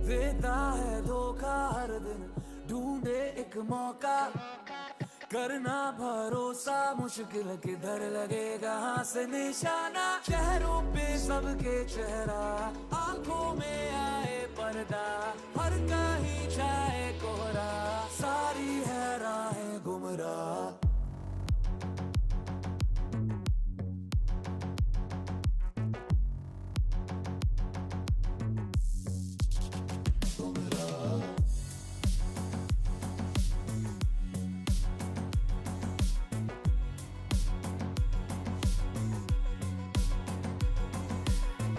देता है धोखा हर दिन, ढूंढे एक मौका, करना भरोसा मुश्किल किधर लगेगा हाथ से निशाना। चेहरों पे सबके चेहरा, आंखों में आए पर्दा, हर कहीं छाए कोहरा, सारी है राहें गुमराह।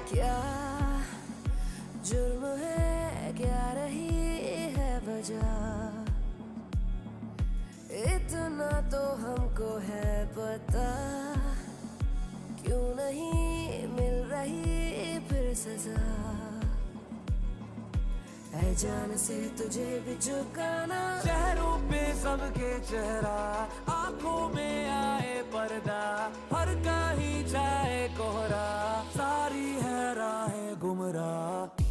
क्या जुर्म है, क्या रही है वजह, इतना तो हमको है पता, क्यों नहीं मिल रही फिर सजा। है जान से तुझे भी झुकाना, चेहरों पे सबके चेहरा, आंखों में आए पर्दा, हर कहीं जाए कोहरा, सारी है राहें गुमराह।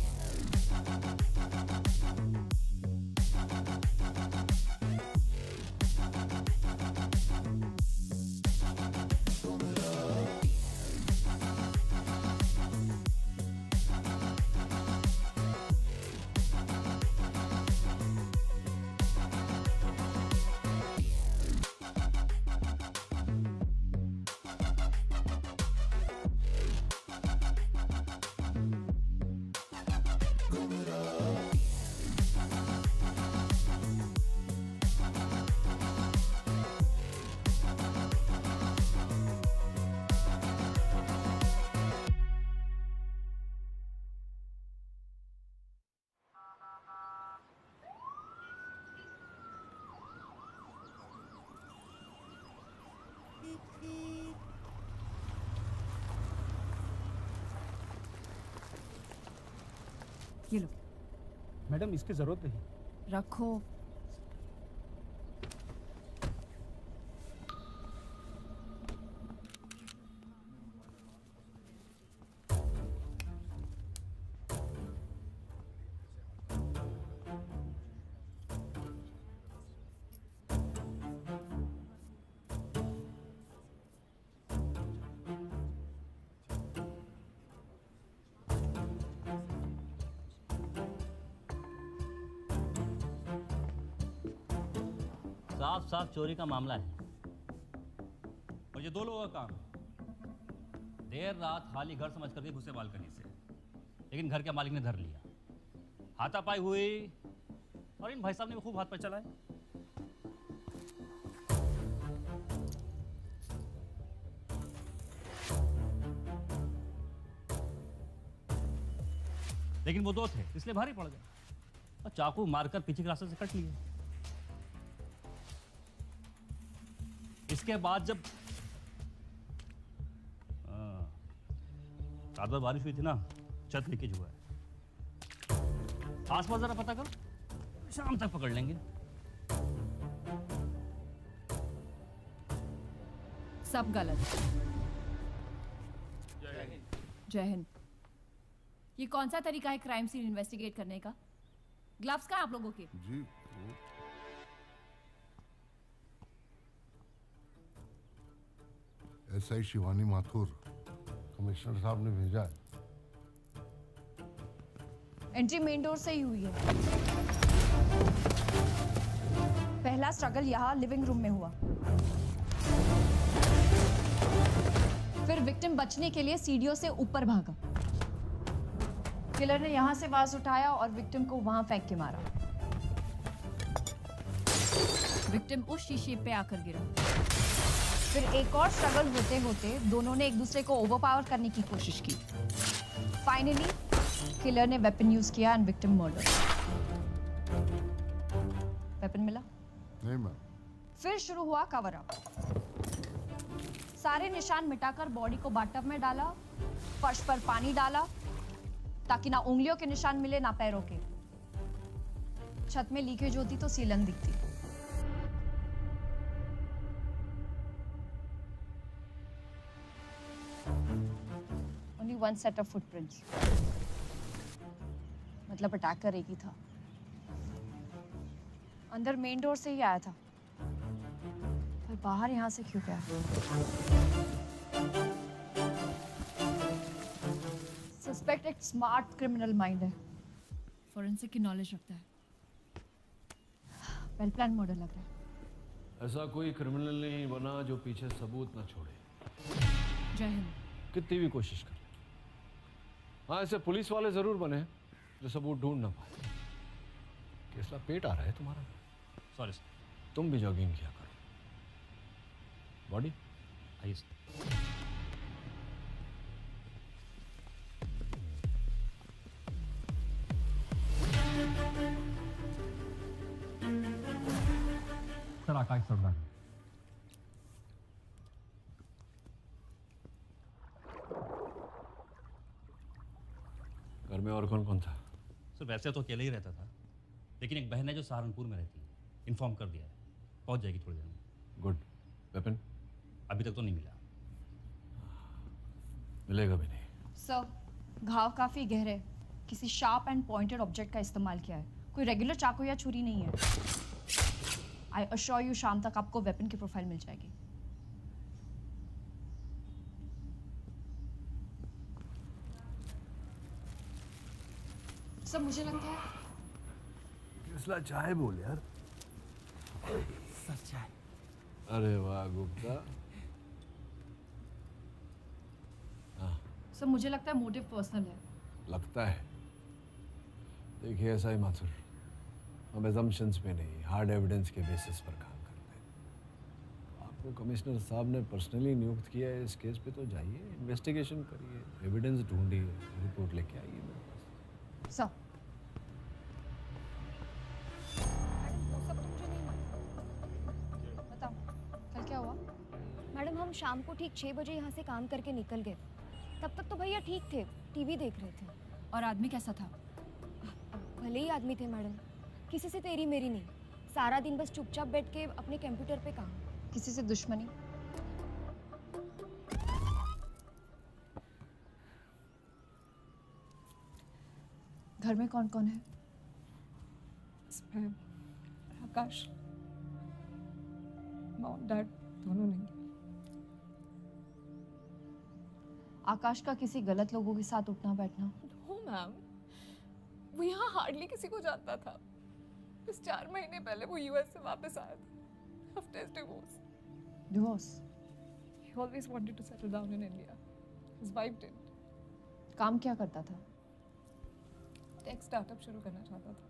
ये लो। मैडम इसकी जरूरत नहीं। रखो। साफ साफ चोरी का मामला है और ये दो लोगों का काम है। देर रात खाली घर समझ करके घुसे बालकनी से, लेकिन घर के मालिक ने धर लिया, हाथापाई हुई और इन भाई साहब ने खूब हाथ पर चलाए। लेकिन वो दो थे इसलिए भारी पड़ गए और चाकू मारकर पीछे के रास्ते से कट लिए। इसके बाद जब रात भर बारिश हुई थी ना, छत लीकेज हुआ है। आसपास जरा पता करो, शाम तक पकड़ लेंगे। सब गलत। जय हिंद। ये कौन सा तरीका है क्राइम सीन इन्वेस्टिगेट करने का? ग्लव्स कहाँ आप लोगों के? जी एसआई शिवानी माथुर कमिश्नर साहब ने भेजा है। एंट्री मेन डोर से ही हुई है। पहला स्ट्रगल यहाँ लिविंग रूम में हुआ, फिर विक्टिम बचने के लिए सीढ़ियों से ऊपर भागा। किलर ने यहाँ से वाज उठाया और विक्टिम को वहां फेंक के मारा। विक्टिम उस शीशे पे आकर गिरा। फिर एक और स्ट्रगल होते होते दोनों ने एक दूसरे को ओवरपावर करने की कोशिश की। फाइनली किलर ने वेपन यूज किया एंड विक्टिम मर्डर। वेपन मिला? नहीं मैम। फिर शुरू हुआ कवर अप। सारे निशान मिटाकर बॉडी को बाथटब में डाला, फर्श पर पानी डाला ताकि ना उंगलियों के निशान मिले ना पैरों के। छत में लीकेज होती तो सीलन दिखती। Only one set of footprints. मतलब अटैक कर एक ही था। अंदर मेन डोर से ही आया था, पर बाहर यहाँ से क्यों गया? सस्पेक्ट एक स्मार्ट क्रिमिनल माइंड है, फॉरेंसिक की नॉलेज रखता है। वेल प्लान मर्डर लग रहा है। ऐसा कोई क्रिमिनल नहीं बना जो पीछे सबूत ना छोड़े, जय हिंद। कितनी भी कोशिश कर ले। हाँ, ऐसे पुलिस वाले जरूर बने हैं जो सबूत ढूंढ ना पाए। कैसा पेट आ रहा है तुम्हारा? Sorry sir. तुम भी जॉगिंग किया करो। बॉडी आइए सर। सर आकाश सरदार। घर में और कौन कौन था? सर वैसे तो अकेले ही रहता था, लेकिन एक बहन है जो सहारनपुर में रहती है, इन्फॉर्म कर दिया है, पहुंच जाएगी थोड़ी देर में। गुड। वेपन अभी तक तो नहीं मिला। मिलेगा भी नहीं। सर, घाव काफी गहरे, किसी शार्प एंड पॉइंटेड ऑब्जेक्ट का इस्तेमाल किया है, कोई रेगुलर चाकू या छुरी नहीं है। आई अश्योर यू शाम तक आपको वेपन की प्रोफाइल मिल जाएगी। सर मुझे लगता है फैसला चाहे बोल यार। सच है। अरे वाह गुप्ता। सर मुझे लगता है मोटिव पर्सनल है। लगता है। देखिए ऐसा ही माथुर, हम एजम्पशंस पे नहीं, हार्ड एविडेंस के बेसिस पर काम करते हैं। आपको कमिश्नर साहब ने पर्सनली नियुक्त किया है इस केस पे, तो जाइए, इन्वेस्टिगेशन करिए, एविडेंस ढूंढिए, रिपोर्ट लेके आइए मेरे पास। सर सब तो मुझे नहीं मालूम। बताओ कल क्या हुआ? मैडम हम शाम को ठीक 6 बजे यहाँ से काम करके निकल गए। तब तक तो भैया ठीक थे, टीवी देख रहे थे। और आदमी कैसा था? भले ही आदमी थे मैडम, किसी से तेरी मेरी नहीं, सारा दिन बस चुपचाप बैठ के अपने कंप्यूटर पे काम। किसी से दुश्मनी? घर में कौन कौन है? इसमें आकाश, मॉम डैड दोनों नहीं। आकाश का किसी गलत लोगों के साथ उठना बैठना? नो मैम, वो यहाँ हार्डली किसी को जानता था। बस 4 महीने पहले वो यूएस से वापस आया था after his divorce. Divorce? He always wanted to settle down in India. His wife didn't. काम क्या करता था? टेक स्टार्टअप शुरू करना चाहता था।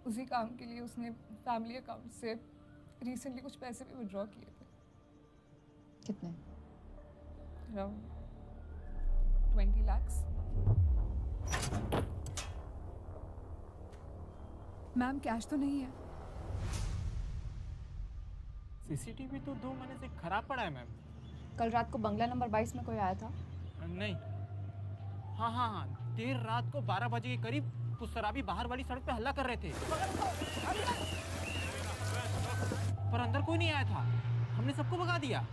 उसी काम के लिए उसने फैमिली अकाउंट से रिसेंटली कुछ पैसे भी विड्रॉ किए थे। कितने? Around 20 lakhs. मैम कैश तो नहीं है। सीसीटीवी तो 2 महीने से खराब पड़ा है मैम। कल रात को बंगला नंबर 22 में कोई आया था? नहीं। हाँ, देर रात को 12 बजे के करीब कुछ शराबी बाहर वाली सड़क पे हल्ला कर रहे थे, पर अंदर कोई नहीं आया था। हमने सबको भगा दिया।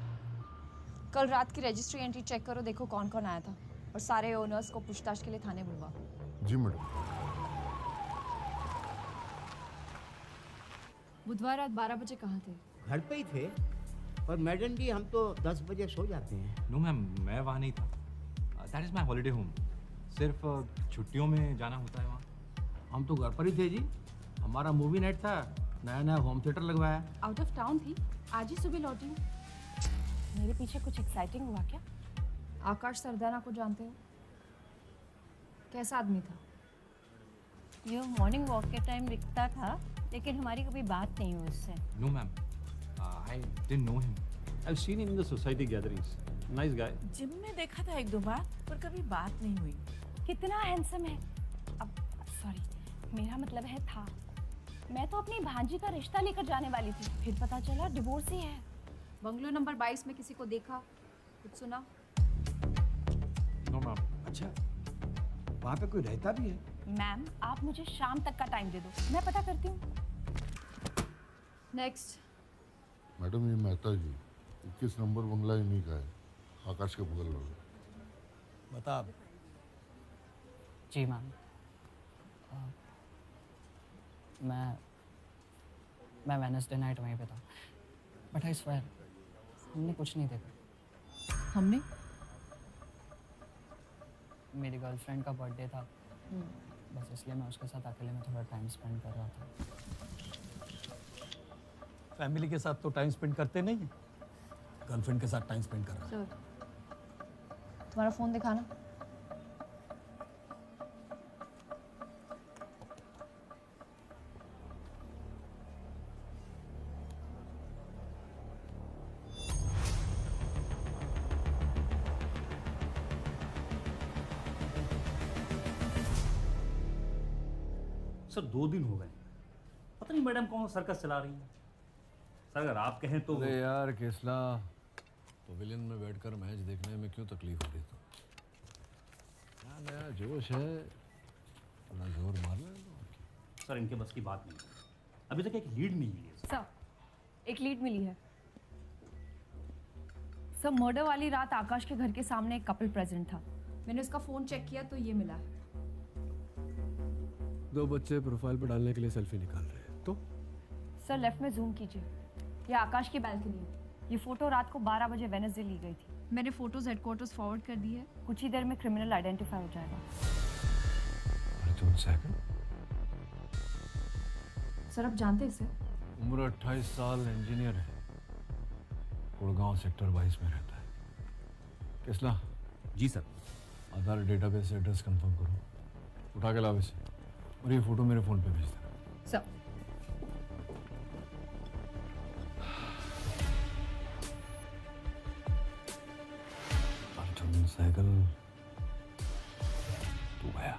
कल रात की रजिस्ट्री एंट्री चेक करो, देखो कौन कौन आया था, और सारे ओनर्स को पूछताछ के लिए थाने बुलवाओ। जी मैडम। बुधवार रात 12 बजे कहाँ थे? घर पे ही थे, पर मैडम जी हम तो 10 बजे सो जाते हैं। नो मैम, मैं वहाँ नहीं था। That is my holiday home. सिर्फ छुट्टियों में जाना होता है वहाँ। हम तो घर पर ही थे जी, हमारा मूवी नाइट था, नया होम थिएटर लगवाया। आउट ऑफ टाउन थी, आज ही सुबह लौटी हूँ। मेरे पीछे कुछ एक्साइटिंग हुआ क्या? आकाश सरदाना को जानते हो? कैसा आदमी था? ये मॉर्निंग वॉक के टाइम दिखता था, लेकिन हमारी कभी बात नहीं हुई उससे। No ma'am, I didn't know him. I have seen him in the society gatherings. Nice guy. Gym में देखा था 1-2 बार, पर कभी बात नहीं हुई। कितना हैंडसम है। अब सॉरी, मेरा मतलब है था। मैं तो अपनी भांजी का रिश्ता लेकर जाने वाली थी, फिर पता चला डिवोर्स ही है। बंगलो नंबर 22 में किसी को देखा, कुछ सुना? No ma'am. अच्छा, वहाँ पे कोई रहता भी है? मैम आप मुझे शाम तक का टाइम दे दो, मैं पता करती हूँ। नेक्स्ट। मैडम ये मेहता जी 21 नंबर बंगला इन्हीं का है, आकाश के बगल वाला। बता। जी मैम। मैं वेडनेसडे नाइट वहीं पे था, बट आई स्वेयर हमने कुछ नहीं देखा। हमने? मेरी गर्लफ्रेंड का बर्थडे था, बस इसलिए मैं उसके साथ अकेले में थोड़ा टाइम स्पेंड कर रहा था। फैमिली के साथ तो टाइम स्पेंड करते नहीं, गर्लफ्रेंड के साथ टाइम स्पेंड कर रहा है। तुम्हारा फोन दिखाना। सर 2 दिन हो गए, पता नहीं मैडम कौन सर्कस चला रही है। सर अगर आप कहें तो। अरे यार केसला, पवेलियन में बैठकर मैच देखने में क्यों तकलीफ हो रही? तो क्या नया जोश है, थोड़ा जोर मार ले। सर इनके बस की बात नहीं, अभी तक एक लीड नहीं मिली है। सर एक लीड मिली है। सर मर्डर वाली रात आकाश के घर के सामने एक कपल प्रेजेंट था। मैंने उसका फोन चेक किया तो ये मिला है। 2 बच्चे प्रोफाइल पर डालने के लिए सेल्फी निकाल रहे हैं तो। सर लेफ्ट में जूम कीजिए, ये आकाश की बैल्कनी है। ये फोटो रात को 12 बजे वेडनेसडे ली गई थी। मैंने फोटोज हेडक्वार्टर्स फॉरवर्ड कर दी है। कुछ ही देर में क्रिमिनल आइडेंटिफाई हो जाएगा। अर्जुन सहगल? सर आप जानते हैं इसे? उम्र 28 साल, इंजीनियर है, गुड़गांव सेक्टर 22 में रहता है। केसला? जी सर। आधार डेटाबेस से एड्रेस कंफर्म करो, उठा के लाओ इसे, और ये फोटो मेरे फोन पे भेज देना। सर अर्जुन सहगल तू गया।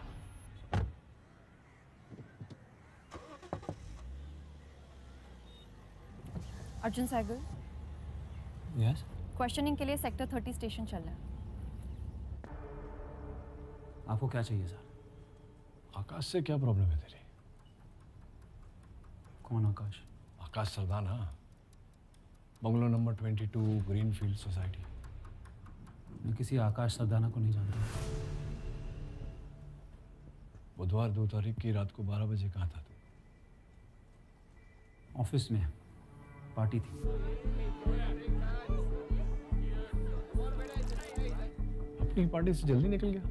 अर्जुन सहगल, यस? क्वेश्चनिंग के लिए सेक्टर 30 स्टेशन चल रहा है। आपको क्या चाहिए सर? आकाश से क्या प्रॉब्लम है तेरी? कौन Akash? Akash Sardana, bungalow number 22, Greenfield society. मैं किसी आकाश सरदाना को नहीं जानता। बुधवार 2 तारीख की रात को 12 बजे कहाँ था तू? ऑफिस में पार्टी थी। अपनी पार्टी से जल्दी निकल गया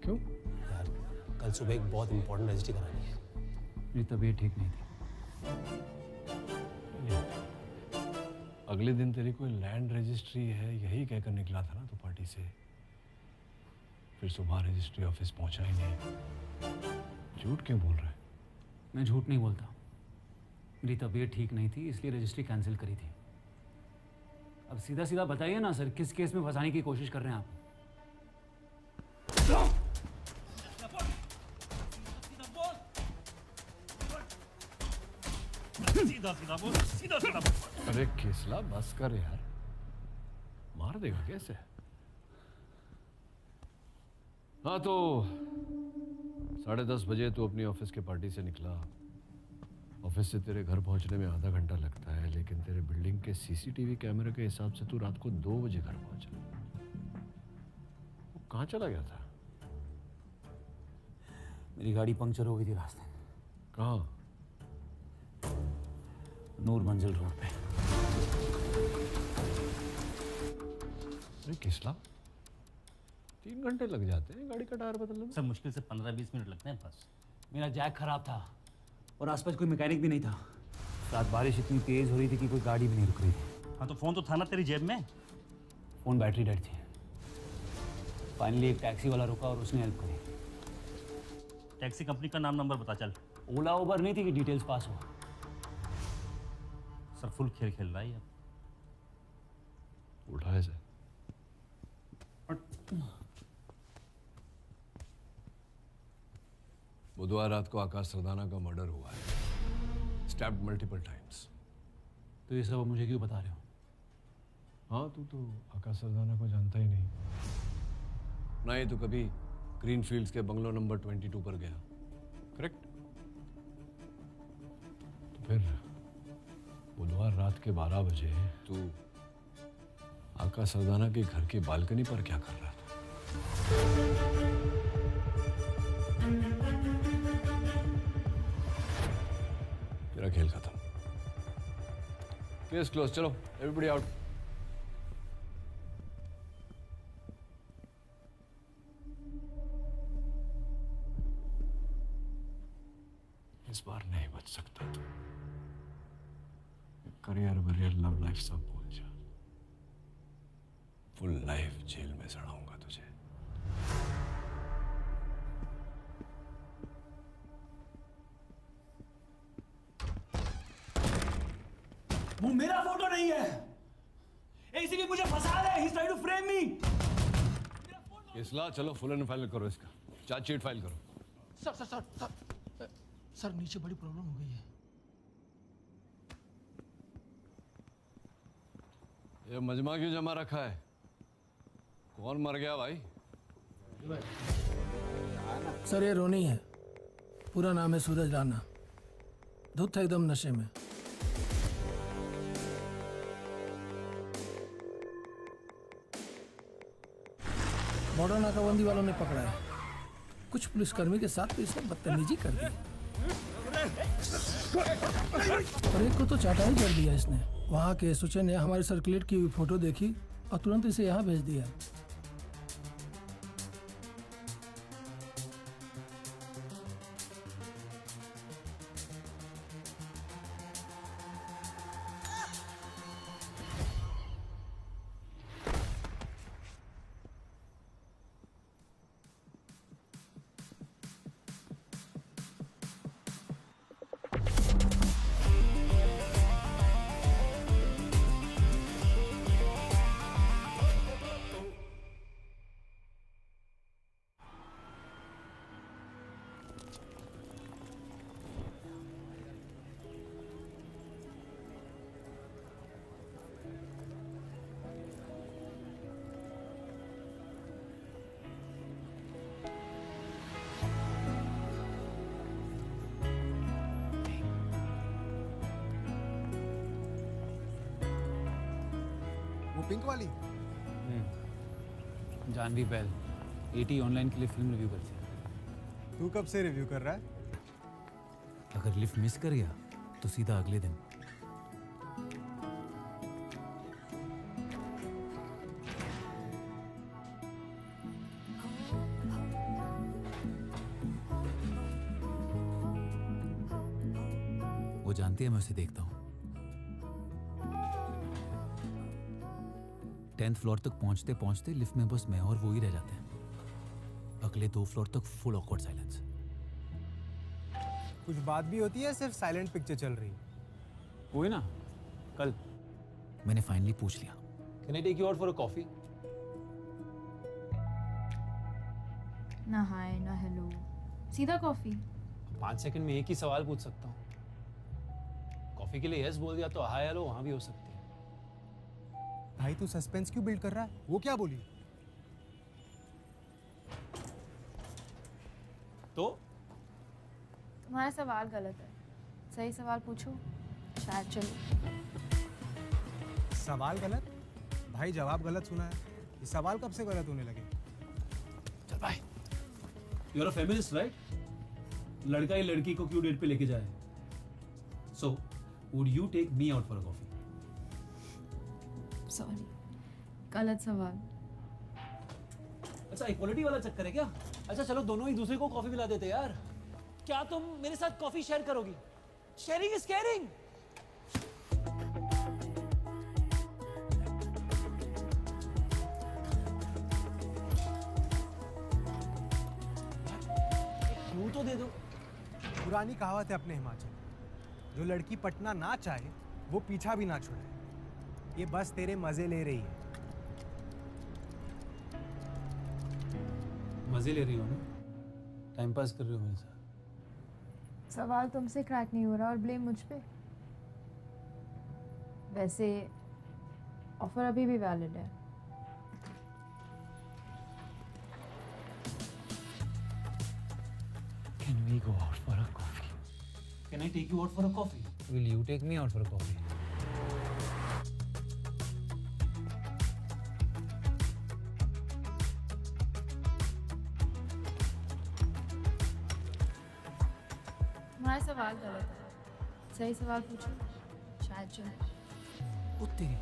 क्यों? यार कल सुबह एक बहुत इंपॉर्टेंट रजिस्ट्री करानी है। मेरी तबीयत ठीक नहीं थी। अगले दिन तेरी कोई लैंड रजिस्ट्री है यही कहकर निकला था ना तू पार्टी से? फिर सुबह रजिस्ट्री ऑफिस पहुंचा ही नहीं। झूठ क्यों बोल रहा है? मैं झूठ नहीं बोलता, मेरी तबीयत ठीक नहीं थी इसलिए रजिस्ट्री कैंसिल करी थी। अब सीधा सीधा बताइए ना सर, किस केस में फंसाने की कोशिश कर रहे हैं आप? सीधा सीधा बोल, सीधा सीधा बोल। अरे केसला बस कर यार, मार देगा कैसे? हाँ तो 10:30 बजे तू अपनी ऑफिस के पार्टी से निकला। ऑफिस से तेरे घर पहुंचने में आधा घंटा लगता है, लेकिन तेरे बिल्डिंग के सीसीटीवी कैमरे के हिसाब से तू रात को 2 बजे घर पहुंचा। वो कहाँ चला गया था? मेरी गाड़ी पंक्चर हो गई थी रास्ते में। कहाँ? नूर मंजिल रोड पे। अरे किसला 3 घंटे लग जाते हैं गाड़ी का टायर बदलने में? सर मुश्किल से 15-20 मिनट लगते हैं बस। मेरा जैक खराब था और आसपास कोई मैकेनिक भी नहीं था। रात बारिश इतनी तेज हो रही थी कि कोई गाड़ी भी नहीं रुक रही थी। हाँ तो फोन तो था ना तेरी जेब में? फोन बैटरी डेड थी। फाइनली एक टैक्सी वाला रुका और उसने हेल्प करी। टैक्सी कंपनी का नाम नंबर बता चल। ओला उबर नहीं थी कि डिटेल्स पास हो। सर फुल खेल खेल रहा है अब। उठाए से बुधवार रात को आकाश सरदाना का मर्डर हुआ है, स्टैब्ड मल्टीपल टाइम्स। तो ये सब मुझे क्यों बता रहे हो? हाँ तू तो आकाश सरदाना को जानता ही नहीं, ना ही तो कभी ग्रीनफील्ड्स के बंगलो नंबर 22 पर गया, करेक्ट? तो फिर बुधवार रात के 12 बजे तू आकाश सरदाना के घर की बालकनी पर क्या कर रहा था? मेरा खेल खत्म। केस क्लोज, चलो एवरीबॉडी आउट। इस बार नहीं बच सकता तू। करियर वरियर लव लाइफ सब भूल जा। फुल लाइफ जेल में सड़ाऊंगा तुझे। वो मेरा फोटो नहीं है। एसीपी मुझे फंसा रहा है। He's trying to frame me. इसला चलो फुल एंड फाइल करो इसका। चार्जशीट फाइल करो। Sir sir sir sir sir नीचे बड़ी प्रॉब्लम हो गई है। ये मजमा क्यों जमा रखा है? कौन मर गया भाई? सर ये रोनी है, पूरा नाम है सूरज राणा। धुत था एकदम नशे में। बॉर्डर नाकाबंदी वालों ने पकड़ा है। कुछ पुलिसकर्मी के साथ तो इसने बदतमीजी कर दी और एक को तो चाटा ही कर दिया इसने। वहाँ के एसोचे ने हमारी सर्कुलेट की हुई फोटो देखी और तुरंत इसे यहाँ भेज दिया। पिंक वाली। जानवी बैल, AT ऑनलाइन के लिए फिल्म रिव्यू करती है। तू कब से रिव्यू कर रहा है? अगर लिफ्ट मिस कर गया तो सीधा अगले दिन। वो जानती है मैं उसे देखता हूँ। 10th फ्लोर तक पहुंचते पहुंचते लिफ्ट में बस मैं और वो ही रह जाते हैं। अगले 2 फ्लोर तक फुल ऑकवर्ड साइलेंस। कुछ बात भी होती है, सिर्फ साइलेंट पिक्चर चल रही? हुई ना कल। मैंने फाइनली पूछ लिया। Can I take you out for a coffee? ना हाय ना हेलो, सीधा कॉफी। 5 सेकंड में एक ही सवाल पूछ सकता हूँ। कॉफी के लिए यस बोल दिया तो हाय हेलो वहां भी हो सकती है। भाई तू सस्पेंस क्यों बिल्ड कर रहा है? वो क्या बोली? तो तुम्हारा सवाल गलत है। सही सवाल पूछो, शायद चलो। सवाल गलत? भाई जवाब गलत सुना है। ये सवाल कब से गलत होने लगे? चल भाई। You are a feminist right? लड़का या लड़की को क्यों डेट पे लेके जाए? So would you take me out for a coffee? Sorry, गलत सवाल। अच्छा इक्वालिटी वाला चक्कर है क्या? अच्छा चलो दोनों एक दूसरे को कॉफी पिला देते यार। क्या तुम मेरे साथ कॉफी शेयर करोगी? Sharing is caring. क्यों तो दे दो। पुरानी कहावत है अपने हिमाचल, जो लड़की पटना ना चाहे वो पीछा भी ना छुड़ाए। ये बस तेरे मजे ले रही है। मजे ले रही हो ना? टाइम पास कर रही हो मेरे साथ? सवाल तुमसे क्रैक नहीं हो रहा और ब्लेम मुझ पे। वैसे ऑफर अभी भी वैलिड है। Can we go out for a coffee? Can I take you out for a coffee? Will you take me out for a coffee? तुम्हारा सवाल गलत है। सही सवाल पूछो शायद चल। तेरी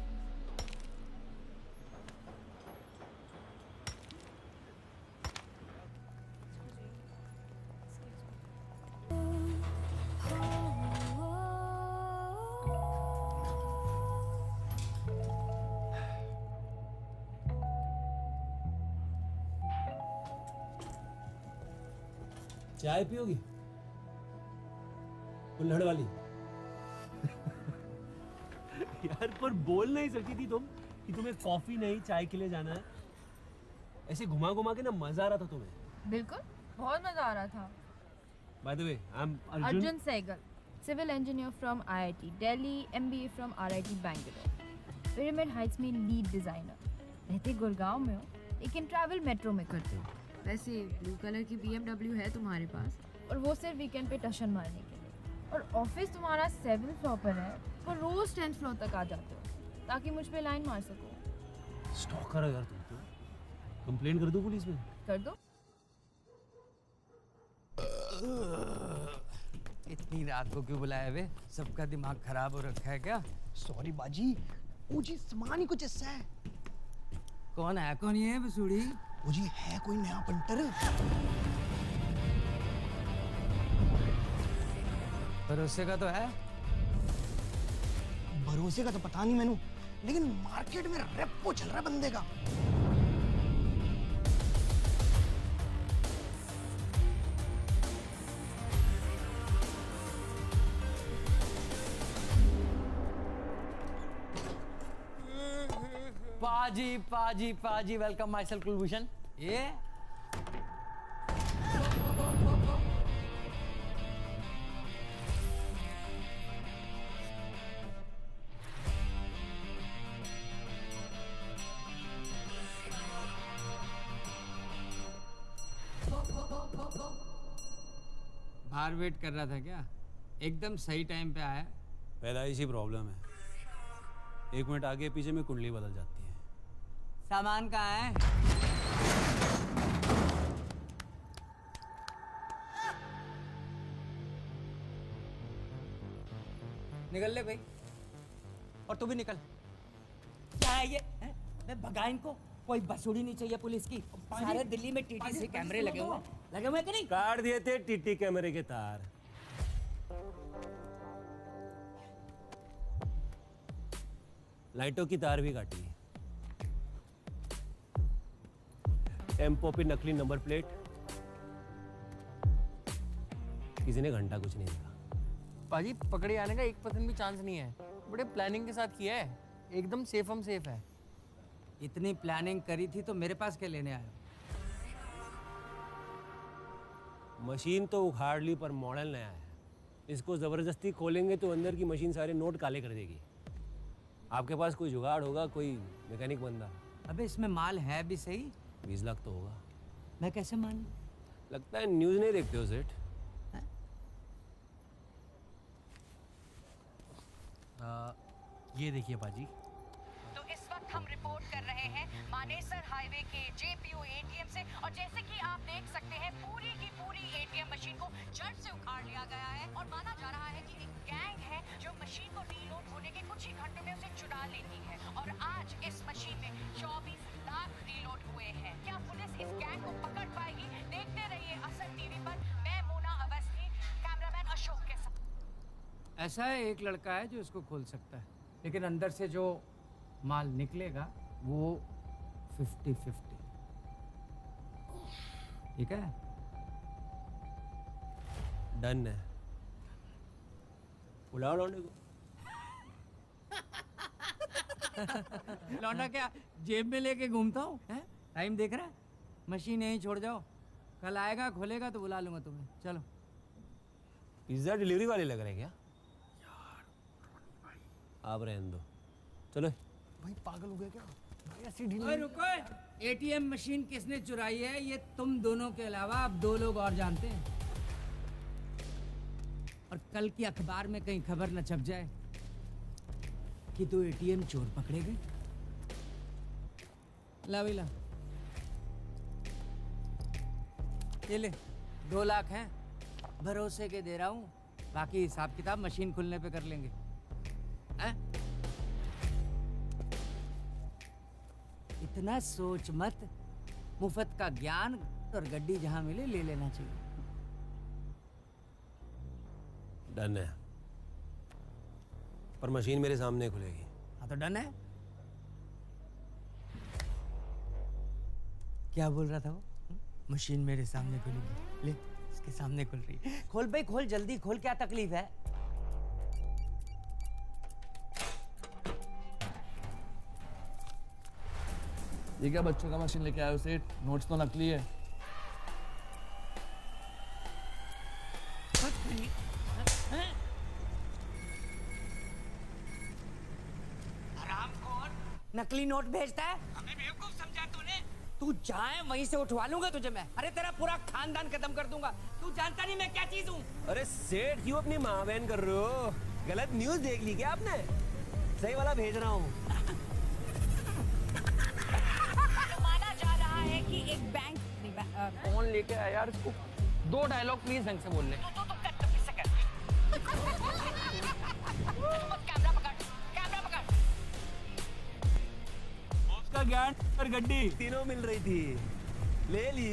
चाय पियोगी कुल्हड़ वाली? यार पर बोल नहीं सकती थी तुम कि तुम्हें कॉफी नहीं चाय के लिए जाना है? ऐसे घुमा घुमा के ना मजा आ रहा था तुम्हें। बिल्कुल, बहुत मजा आ रहा था। By the way I am Arjun Sehgal, civil engineer from IIT Delhi, MBA from RIT Bangalore, Pyramid Heights में लीड डिजाइनर। रहते गुड़गांव में हो लेकिन ट्रैवल मेट्रो में करते हो। वैसे ब्लू कलर की BMW है तुम्हारे पास, और वो सिर्फ वीकेंड पे टशन मारने के लिए। और ऑफिस तुम्हारा 7th फ्लोर पर है, पर रोज 10th फ्लोर तक आ जाते हो ताकि मुझ पे लाइन मार सको। स्टॉकर हो यार तुम तो। कंप्लेंट कर दूं पुलिस में? कर दो। इतनी रात को क्यों बुलाया वे? सबका दिमाग खराब हो रखा है क्या? सॉरी बाजी, वो जी सामान ही कुछ ऐसा है। कौन है? कौन ये बसूड़ी? वो जी है कोई नया पंटर। भरोसे का तो है। भरोसे का तो पता नहीं मैनू, लेकिन मार्केट में रेपो चल रहा है बंदे का। पाजी पाजी पाजी, वेलकम माय सेल्फ कुलभूषण। ये बाहर वेट कर रहा था क्या? एकदम सही टाइम पे आया। पैदाइशी प्रॉब्लम है, 1 मिनट आगे पीछे में कुंडली बदल जाती है। सामान कहाँ है? निकल ले भाई, और तू भी निकल। क्या है ये? मैं भगा इनको। कोई बसूड़ी नहीं चाहिए पुलिस की। सारे दिल्ली में TTC कैमरे लगे हुए कि नहीं? काट दिए थे TT कैमरे के तार। लाइटों की तार भी काटी है। टेम्पो पे नकली नंबर प्लेट, किसी ने घंटा कुछ नहीं देखा। पाजी पकड़े आने का 1% भी चांस नहीं है। बड़े प्लानिंग के साथ किया है, एकदम सेफ हम सेफ है। इतनी प्लानिंग करी थी तो मेरे पास क्या लेने आए? मशीन तो उखाड़ ली पर मॉडल नया है। इसको जबरदस्ती खोलेंगे तो अंदर की मशीन सारे नोट काले कर देगी। आपके पास कोई जुगाड़ होगा, कोई मैकेनिक बंदा? अबे इसमें माल है भी सही। 20 लाख तो होगा। मैं कैसे मानूं? लगता है न्यूज़ नहीं देखते हो सेठ। ये देखिए बाजी। तो इस वक्त हम रिपोर्ट कर रहे हैं मानेसर हाईवे के JPO ATM से, और जैसे कि आप देख सकते हैं पूरी की पूरी ATM मशीन को जड़ से उखाड़ लिया गया है। और माना जा रहा है कि एक गैंग है जो मशीन को रीलोड होने के कुछ ही घंटों में उसे चुरा लेती है। और आज इस मशीन में 24 लाख रीलोड हुए हैं। क्या पुलिस इस गैंग को पकड़ पाएगी? देखते रहिए असर टीवी पर। मैं मोना अवस्थी, कैमरामैन अशोक के साथ। ऐसा है, एक लड़का है जो इसको खोल सकता है, लेकिन अंदर से जो माल निकलेगा वो 50-50। ठीक है? डन है। बुलाओ लौंडे को। लौंडा क्या जेब में लेके घूमता हूँ? टाइम देख रहा है? मशीन यहीं छोड़ जाओ, कल आएगा खोलेगा तो बुला लूंगा तुम्हें। चलो। पिज्जा डिलीवरी वाले लग रहे हैं क्या? आप रहने दो, चलो। भाई पागल हो गया क्या? ओए रुको, ATM मशीन किसने चुराई है ये तुम दोनों के अलावा अब 2 लोग और जानते हैं। और कल की अखबार में कहीं खबर न छप जाए कि तू ATM चोर पकड़े गए। ला भी ला, ये ले 2 लाख हैं, भरोसे के दे रहा हूँ। बाकी हिसाब किताब मशीन खुलने पे कर लेंगे। हैं? इतना सोच मत, मुफ्त का ज्ञान और गड्डी जहां मिले ले लेना चाहिए। डन है, पर मशीन मेरे सामने खुलेगी। हाँ तो डन है। क्या बोल रहा था वो? मशीन मेरे सामने खुलेगी। ले, इसके सामने खुल रही है। खोल भाई खोल, जल्दी खोल, क्या तकलीफ है? ये क्या बच्चों का मशीन लेके आए हो सेठ? नोट्स तो नकली है। नकली नोट भेजता है? हमें बेवकूफ समझा तूने? तू जाए वहीं से उठवा लूंगा तुझे मैं। अरे तेरा पूरा खानदान खत्म कर दूंगा। तू जानता नहीं मैं क्या चीज हूँ। अरे सेठ, क्यों अपनी माँ बहन कर रहे हो? गलत न्यूज़ देख ली क्या आपने? सही वाला भेज रहा हूँ। तो माना जा रहा है कि एक बैंक फोन लेके आया यार, इसको 2 डायलॉग प्लीज ढंग से बोल ले। कैमरा पकड़, कैमरा पकड़। उसका ज्ञान और गड्डी तीनों मिल रही थी, ले ली।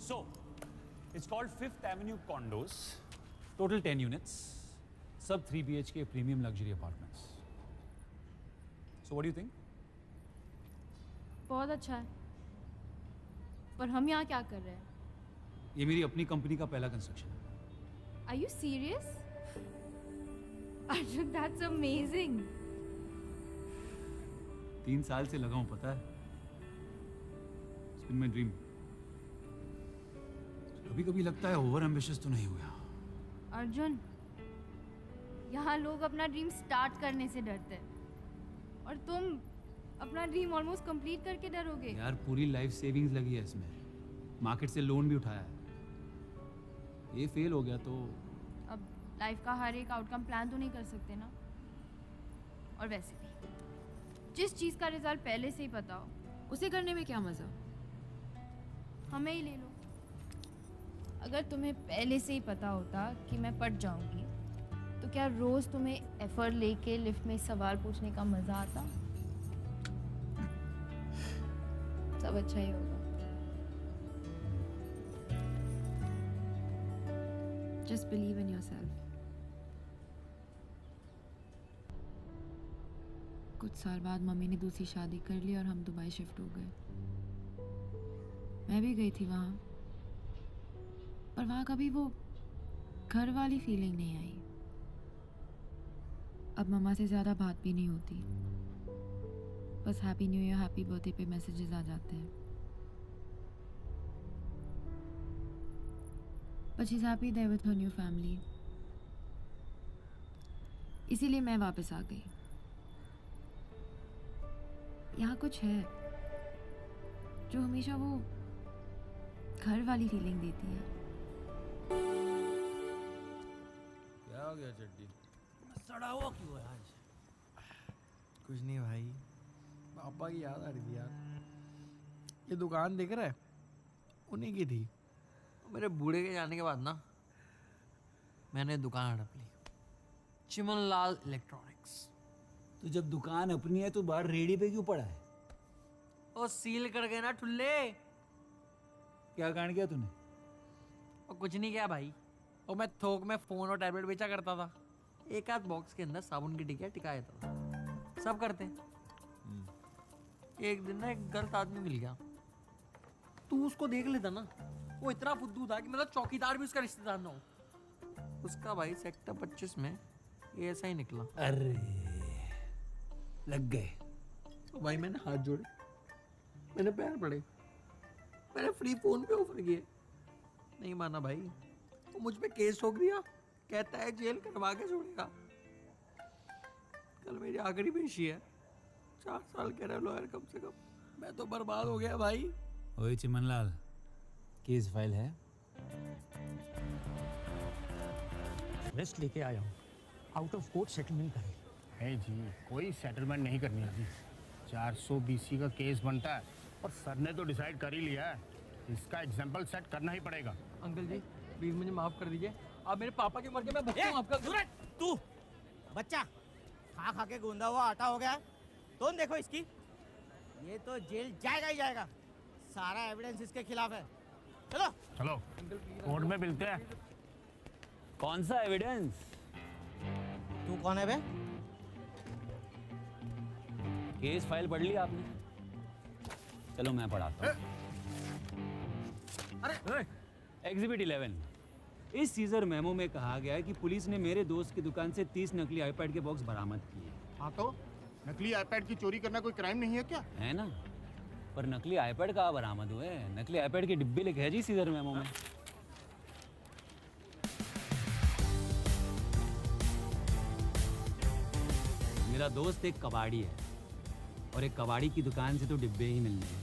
So, it's called Fifth Avenue Condos. Total 10 units. Sub 3 BHK premium luxury apartments. So, what do you think? बहुत अच्छा है, पर हम यहाँ क्या कर रहे हैं? ये मेरी अपनी कंपनी का पहला कंस्ट्रक्शन है। Are you serious? Arjun, that's amazing. 3 साल से लगा हूँ, पता है? It's been my dream. कभी कभी लगता है ओवर एम्बिशियस तो नहीं हुआ। अर्जुन, यहाँ लोग अपना ड्रीम स्टार्ट करने से डरते हैं और तुम अपना ड्रीम ऑलमोस्ट कंप्लीट करके डरोगे। यार पूरी लाइफ सेविंग्स लगी है इसमें, मार्केट से लोन भी उठाया है। ये फेल हो गया तो अब लाइफ का हर एक आउटकम प्लान तो नहीं कर सकते ना। और वैसे भी जिस चीज़ का रिजल्ट पहले से ही पता हो उसे करने में क्या मज़ा? हमें ही ले लो। अगर तुम्हें पहले से ही पता होता कि मैं पट जाऊंगी तो क्या रोज तुम्हें एफर्ट लेके लिफ्ट में सवाल पूछने का मजा आता? सब अच्छा ही होगा। Just believe in yourself. कुछ साल बाद मम्मी ने दूसरी शादी कर ली और हम दुबई शिफ्ट हो गए। मैं भी गई थी वहाँ, पर वहाँ कभी वो घर वाली फीलिंग नहीं आई। अब मम्मा से ज़्यादा बात भी नहीं होती, बस happy new year happy birthday पे मैसेजेस आ जाते हैं। But she is happy there with her new family, इसीलिए मैं वापस आ गई। यहाँ कुछ है जो हमेशा वो घर वाली फीलिंग देती है। क्या हो गया चड्डी? सड़ा हुआ क्यों है आज? कुछ नहीं भाई, पापा की याद आ रही थी यार। ये दुकान दिख रहा है, उन्हीं की थी। मेरे बूढ़े के जाने के बाद ना मैंने दुकान हड़प ली, चिमन लाल इलेक्ट्रॉनिक्स। तो जब दुकान अपनी है तो बाहर रेडी पे क्यों पड़ा है? ओ सील कर गए ना ठुल्ले। क्या कांड किया तूने? और कुछ नहीं किया भाई, और मैं थोक में फोन और टैबलेट बेचा करता था। एक आध बॉक्स के अंदर साबुन की टिकिया टिकाया था, सब करते। एक दिन ना एक गलत आदमी मिल गया, तू उसको देख लेता ना, वो इतना फुद्दू था कि मतलब चौकीदार भी उसका रिश्तेदार ना हो। उसका भाई सेक्टर 25 में ये ऐसा ही निकला। अरे लग गए। तो भाई मैंने हाथ जोड़े, मैंने पैर पड़े, मैंने फ्री फोन पे ऑफर किए, नहीं माना भाई। वो मुझ पे केस ठोक दिया, कहता है जेल करवा के छोड़ेगा। कल मेरी आखिरी पेशी है, 4 साल कह रहे लॉयर कम से कम, मैं तो बर्बाद हो गया भाई। ओए चिमनलाल, केस फाइल है? रेस्ट लेके आया हूँ, आउट ऑफ कोर्ट सेटलमेंट करें। है जी, कोई सेटलमेंट नहीं करनी है जी। 420 का केस बनता है और सर ने तो डिसाइड कर ही लिया है, इसका एग्जाम्पल सेट करना ही पड़ेगा। अंकल जी प्लीज मुझे माफ कर दीजिए, आप मेरे पापा की उम्र के, मैं बच्चा हूँ आपका। तू बच्चा खा खा के गूंदा हुआ आटा हो गया। तो देखो इसकी, ये तो जेल जाएगा ही जाएगा, सारा एविडेंस इसके खिलाफ है। चलो चलो कोर्ट में मिलते हैं। कौन सा एविडेंस? तू कौन है बे? केस फाइल पढ़ ली आपने? चलो मैं पढ़ाता हूँ। अरे एग्जिबिट 11, इस सीजर मेमो में कहा गया है कि पुलिस ने मेरे दोस्त की दुकान से 30 नकली आईपैड के बॉक्स बरामद किए। हाँ तो नकली आईपैड की चोरी करना कोई क्राइम नहीं है क्या? है ना, पर नकली आईपैड कहाँ बरामद हुए? नकली आईपैड के डिब्बे लिखे हैं जी सीजर मेमो में। मेरा दोस्त एक कबाड़ी है और एक कबाड़ी की दुकान से तो डिब्बे ही मिलने हैं।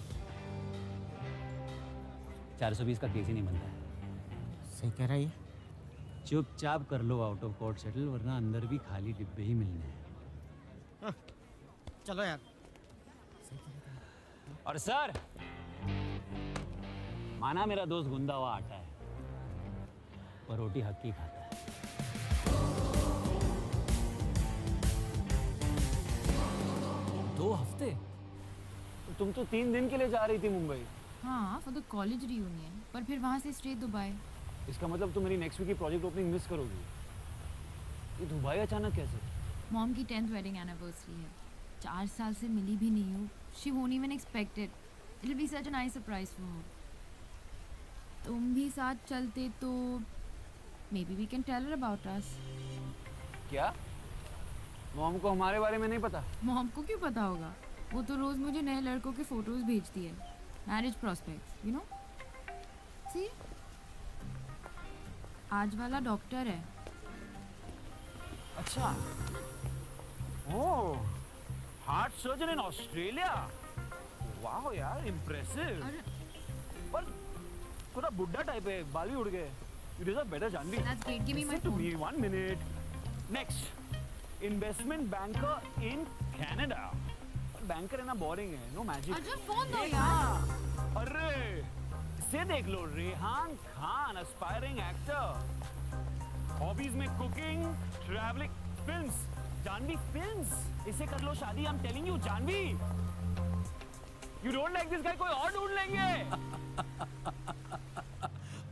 420 का केस ही नहीं बनता है। सही कह रहा है। चुपचाप कर लो आउट ऑफ कोर्ट सेटल, वरना अंदर भी खाली डिब्बे ही मिलने हैं। चलो यार। और सर, माना मेरा दोस्त गुंदा हुआ आटा है, पर रोटी हक्की खाता है। 2 हफ्ते? तुम तो 3 दिन के लिए जा रही थी मुंबई। हाँ, फॉर द कॉलेज रियूनियन, पर फिर वहाँ से स्ट्रेट दुबई। इसका मतलब तुम मेरी नेक्स्ट वीक की प्रोजेक्ट ओपनिंग मिस करोगी। ये दुबई अचानक कैसे? मॉम की 10th वेडिंग एनिवर्सरी है। 4 साल से मिली भी नहीं हूँ। She won't even expected. It will be such a nice surprise for her. तुम भी साथ चलते तो maybe we can tell her about us. क्या? मॉम को हमारे बारे में नहीं पता? मॉम को क्यों पता होगा? वो तो रोज मुझे नए लड़कों के फोटोज भेजती है। Marriage prospects, you know. See, आज वाला डॉक्टर है। अच्छा, oh, heart surgeon in Australia. वाह यार, इम्प्रेसिव। पर थोड़ा बुड्ढा टाइप है, बाल भी उड़ गए। You deserve better, Janvi. That's great. Give me my Listen to phone. me, 1 minute. Next, investment banker in Canada. Banker है ना, boring है, no magic. अर्जुन फोन दो यार। अरे, इसे देख लो, Rehan Khan, aspiring actor. Hobbies में cooking, traveling, films. Janvi films. इसे कर लो शादी, I'm telling you, Janvi. You don't like this guy, कोई और ढूंढ लेंगे।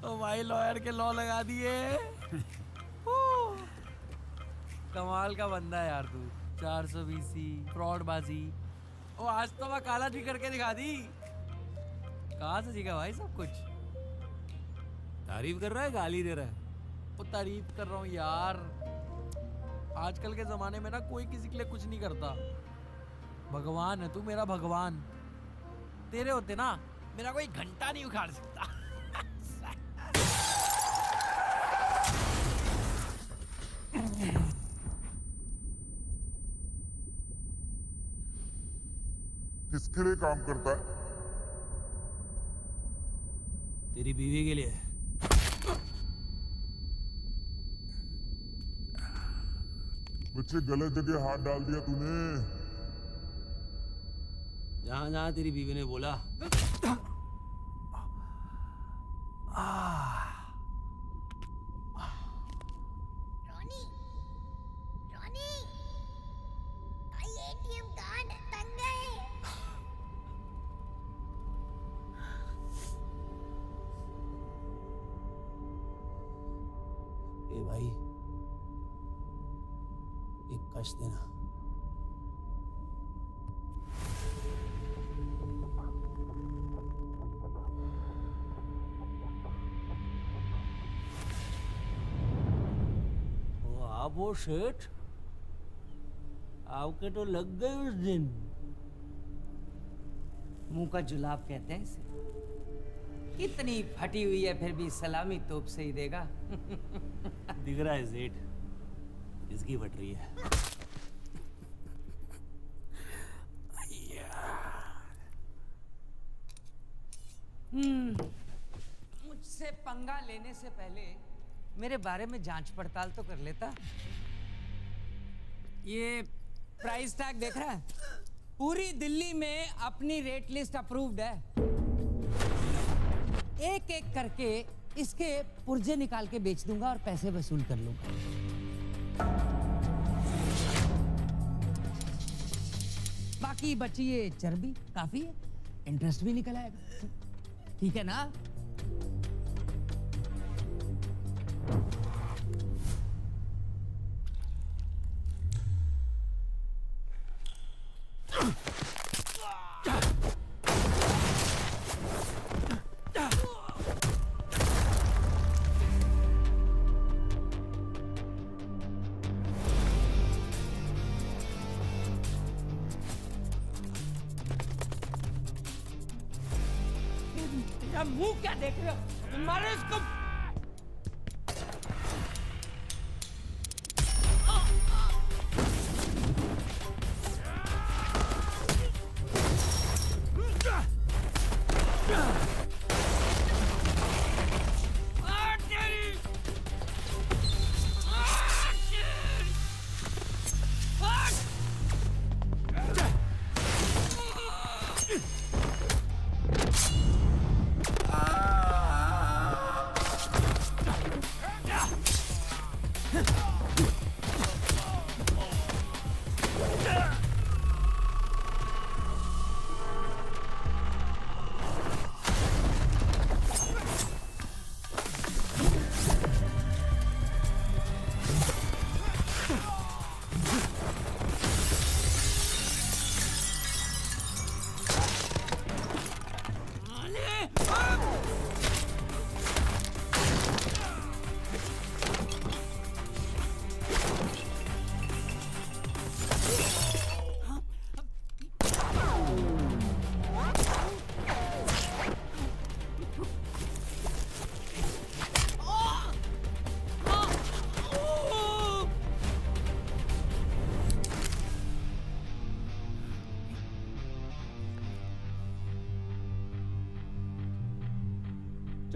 तो भाई लॉयर के लॉ लगा दिए। कमाल का बंदा है यार तू। 420 फ्रॉडबाजी, ओ आज तो मैं काला जी करके दिखा दी। कहाँ से सीखा भाई सब कुछ? तारीफ कर रहा है, गाली दे रहा है? वो तारीफ कर रहा हूँ यार। आजकल के जमाने में ना कोई किसी के लिए कुछ नहीं करता। भगवान है तू, मेरा भगवान। तेरे होते ना मेरा कोई घंटा नहीं उखाड़ सकता। किसके लिए काम करता है? तेरी बीवी के लिए। बच्चे गलत जगह हाथ डाल दिया तूने। जहां जहां तेरी बीवी ने बोला। रोनी, रोनी, भाई ATM कार्ड टंग गए। ए भाई, एक कश देना। वो शेठ, आपके तो लग गए उस दिन। मुंह का जुलाब कहते हैं इसे। कितनी फटी हुई है फिर भी सलामी तोप से ही देगा। दिख रहा है सेठ, इसकी फट रही है। मुझसे पंगा लेने से पहले मेरे बारे में जांच पड़ताल तो कर लेता। ये प्राइस टैग देख रहा है? पूरी दिल्ली में अपनी रेट लिस्ट अप्रूव्ड है। एक एक करके इसके पुर्जे निकाल के बेच दूंगा और पैसे वसूल कर लूंगा। बाकी बची ये चर्बी काफी है, इंटरेस्ट भी निकल आएगा। ठीक है ना? मुंह क्या देख रहे हो? मारो इसको।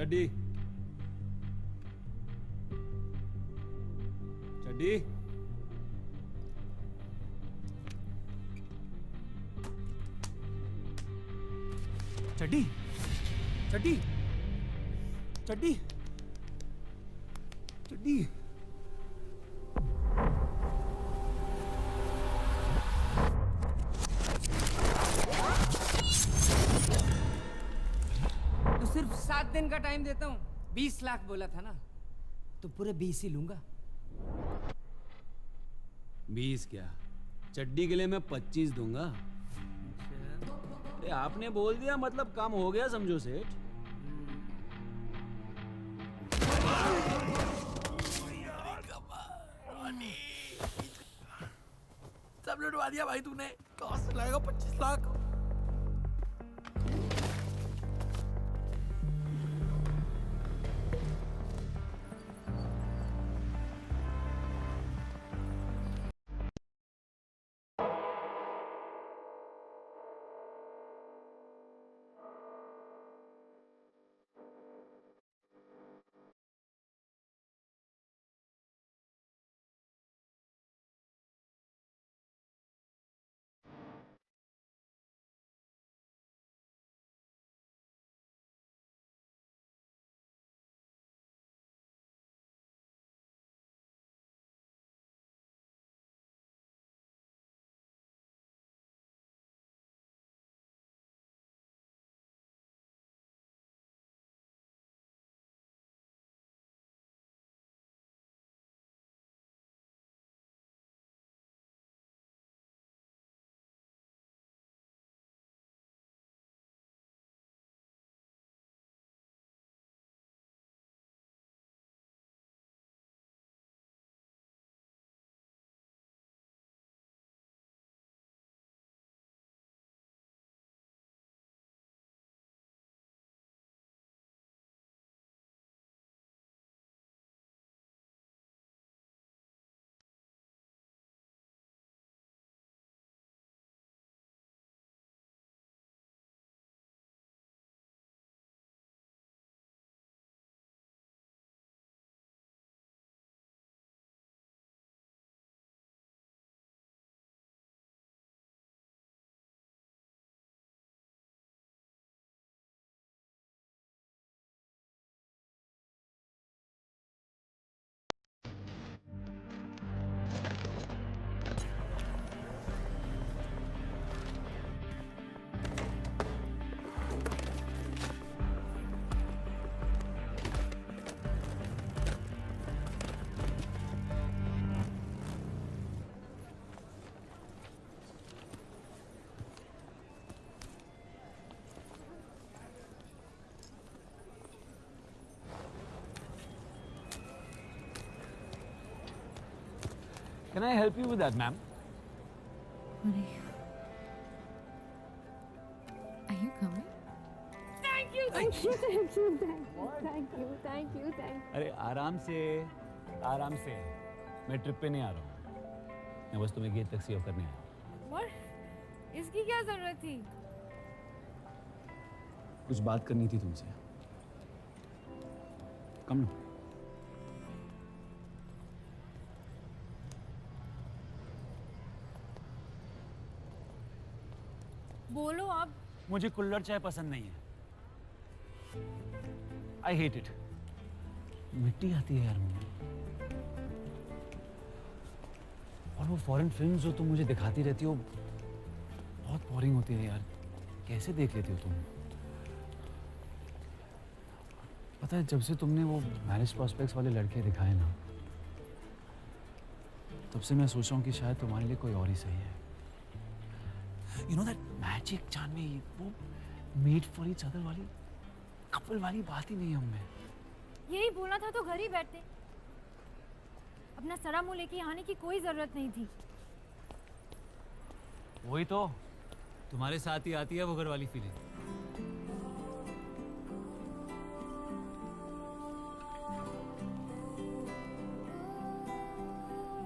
चड्डी चड्डी चड्डी चड्डी चड्डी चड्डी तो सिर्फ 7 दिन का टाइम देता हूँ। 20 लाख बोला था ना, तो पूरे 20 ही लूंगा। 20 क्या, चड्डी के लिए मैं 25 दूंगा। आपने बोल दिया मतलब काम हो गया समझो सेठ। सब लुटवा दिया भाई तूने। कहाँ से लाएगा 25 lakh? Can I help you with that, ma'am? Are you coming? Thank you, thank you, thank you, thank you, thank you, thank you. अरे आराम से मैं ट्रिप पे नहीं आ रहा हूँ, मैं बस तुम्हें गेट तक सी ऑफ करने आया हूँ। What? इसकी क्या जरूरत थी? कुछ बात करनी थी तुमसे। कम लो। बोलो आप। मुझे कुल्हड़ चाय पसंद नहीं है। I hate it. मिट्टी आती है यार मुझे। और वो फॉरेन फिल्म्स जो तुम मुझे दिखाती रहती हो बहुत बोरिंग होती है यार। कैसे देख लेती हो तुम? पता है जब से तुमने वो मैरिज प्रॉस्पेक्ट्स वाले लड़के दिखाए ना, तब से मैं सोच रहा हूँ कि शायद तुम्हारे लिए कोई और ही सही है। You know that magic Janvi, वो made for each other वाली कपल वाली बात ही नहीं है हमें। यही बोलना था तो घर ही बैठते। अपना सड़ा मुंह लेके आने की कोई जरूरत नहीं थी। वही तो तुम्हारे साथ ही आती है वो घर वाली feeling.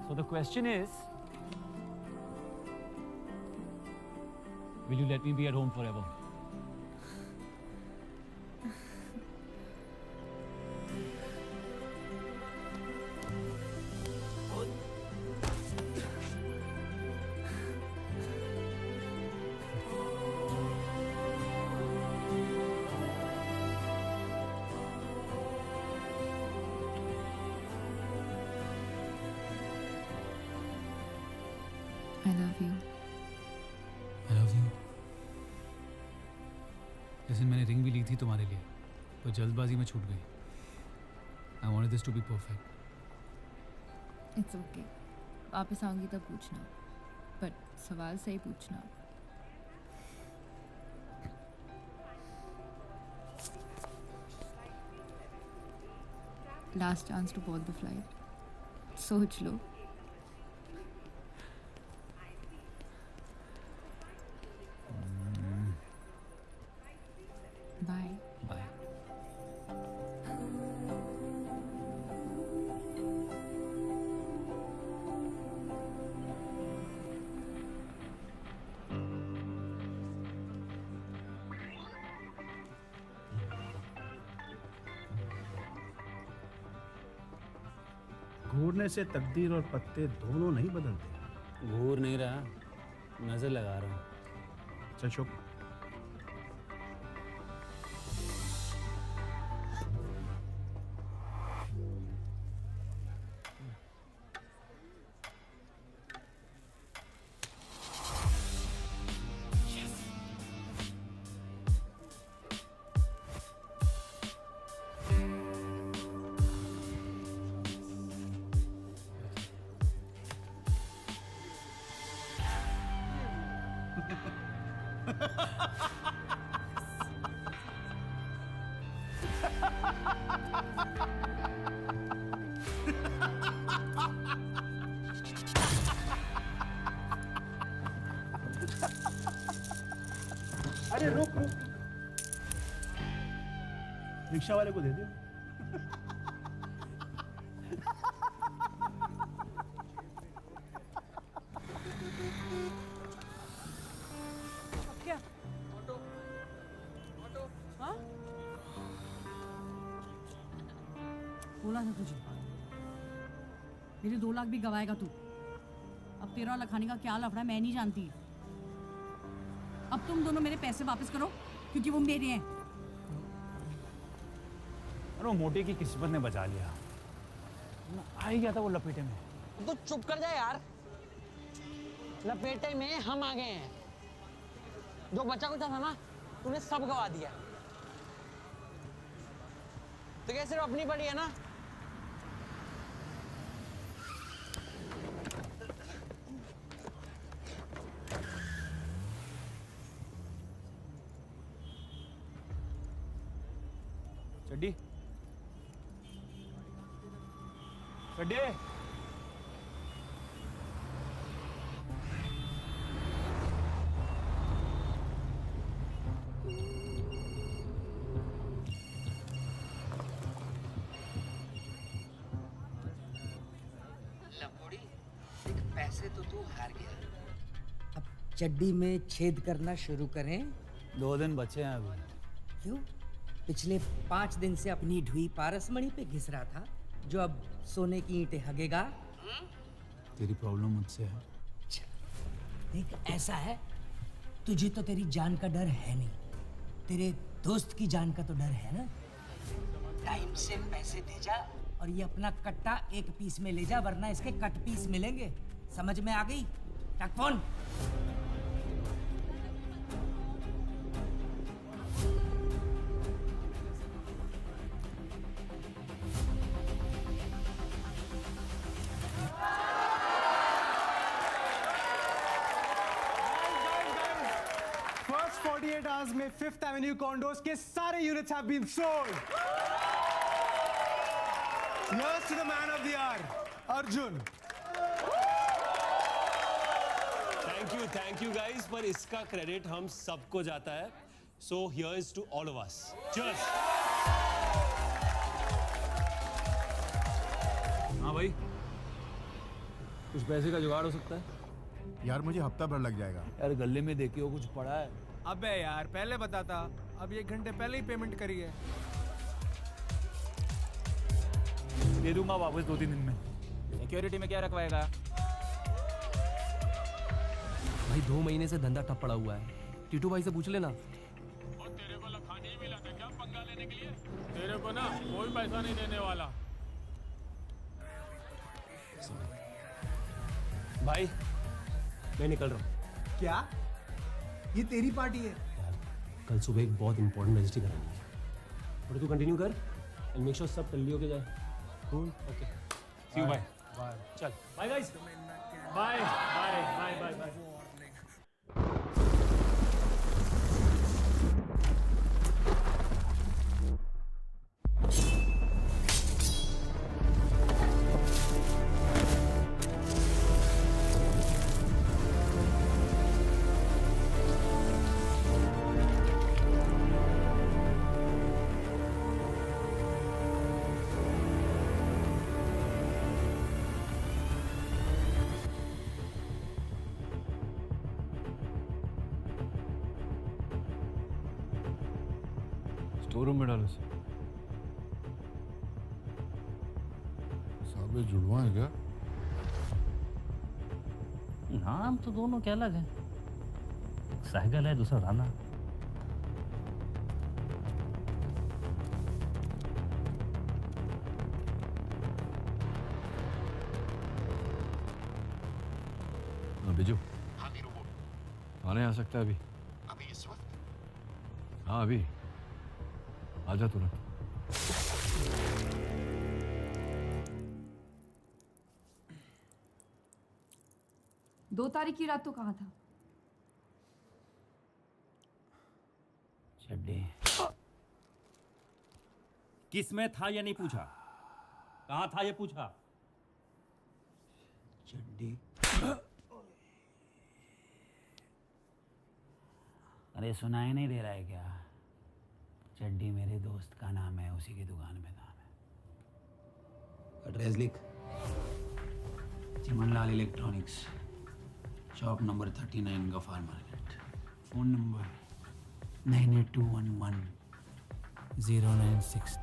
So the question is, will you let me be at home forever? I love you. I love you. जैसे मैंने रिंग भी ली थी तुम्हारे लिए, तो जल्दबाजी में छूट गई। I wanted this to be perfect. It's okay. वापस आऊंगी तब पूछना, but सवाल सही पूछना। Last chance to board the flight. सोच लो। Bye. Bye. घूरने से तकदीर और पत्ते दोनों नहीं बदलते। घूर नहीं रहा, नजर लगा रहा हूँ। चल चुप। अरे रुक रुक, रिक्शा वाले को दे दो। क्या? हाँ? बोला था तुझे, मेरे 2 लाख भी गवाएगा तू। अब 13 लाख खाने का क्या लफड़ा मैं नहीं जानती। अब तुम दोनों मेरे पैसे वापस करो, क्योंकि वो मेरे हैं। अरे वो मोटे की किस्मत ने बचा लिया, आ ही गया था वो लपेटे में। तो चुप कर जा यार। लपेटे में हम आ गए हैं। जो बचा कुछ था ना, तूने सब गवा दिया। तो क्या सिर्फ अपनी पड़ी है ना? चड्डी चड्डी पैसे तो तू हार गया। अब चड्डी में छेद करना शुरू करें। 2 दिन बचे हैं अभी। क्यों? पिछले 5 दिन से अपनी ढुई पारसमणि पे घिस रहा था, जो अब सोने की ईंटें हगेगा। तेरी प्रॉब्लम मुझसे है। देख, ऐसा है, तुझे तो तेरी जान का डर है नहीं, तेरे दोस्त की जान का तो डर है ना। टाइम से पैसे दे जा और ये अपना कट्टा 1 पीस में ले जा, वरना इसके कट पीस मिलेंगे। समझ में आ गई? टक फोन। First 48 hours में 5th Avenue condos के सारे units have been sold. Here's to the man of the hour, Arjun. Thank you guys, पर इसका क्रेडिट हम सबको जाता है। So here's to all of us. Cheers. हाँ भाई, कुछ पैसे का जुगाड़ हो सकता है? यार मुझे हफ्ता भर लग जाएगा। यार गले में देखिए वो कुछ पड़ा है। अबे यार, पहले बताता। अब 1 घंटे पहले ही पेमेंट करी है। दे दूंगा वापस 2-3 दिन में। सिक्योरिटी में क्या रखवाएगा? भाई 2 महीने से धंधा ठप पड़ा हुआ है। टीटू भाई से पूछ लेना। और तेरे को लखानी भी लाते क्या पंगा लेने के लिए? तेरे को ना कोई पैसा नहीं देने वाला। भाई मैं निकल रहा हूँ। क्या? ये तेरी पार्टी है? कल सुबह एक बहुत इंपॉर्टेंट रजिस्ट्री करानी है, और तू कंटिन्यू कर एंड मेक श्योर सब टल्ली होके जाए। Cool, okay, see you, bye bye. चल bye guys, bye bye bye bye bye. Store room में डालो इसे। साहब ये जुड़वा है क्या? नाम तो दोनों के अलग है। सहगल है, दूसरा राणा। बिजू, थाने आ सकता है अभी? अभी इस वक्त? हाँ अभी आजा तुरंत। दो तारीख की रात तो कहाँ था? चड्डी किस में था ये नहीं पूछा, कहाँ था ये पूछा। चड्डी अरे सुनाई नहीं दे रहा है क्या? चड्डी मेरे दोस्त का नाम है, उसी की दुकान में नाम है। एड्रेस लिख। Chimanlal electronics, shop number 39 Gaffar market. Phone number 98211096।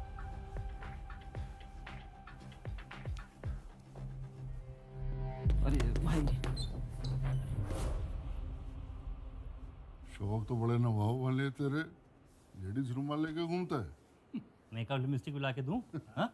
अरे भाई शौक तो बड़े नवाब वाले हैं तेरे, लेडीज रुमाल लेके घूमता है। मेकअप लिपस्टिक भी ला के दूं? हाँ?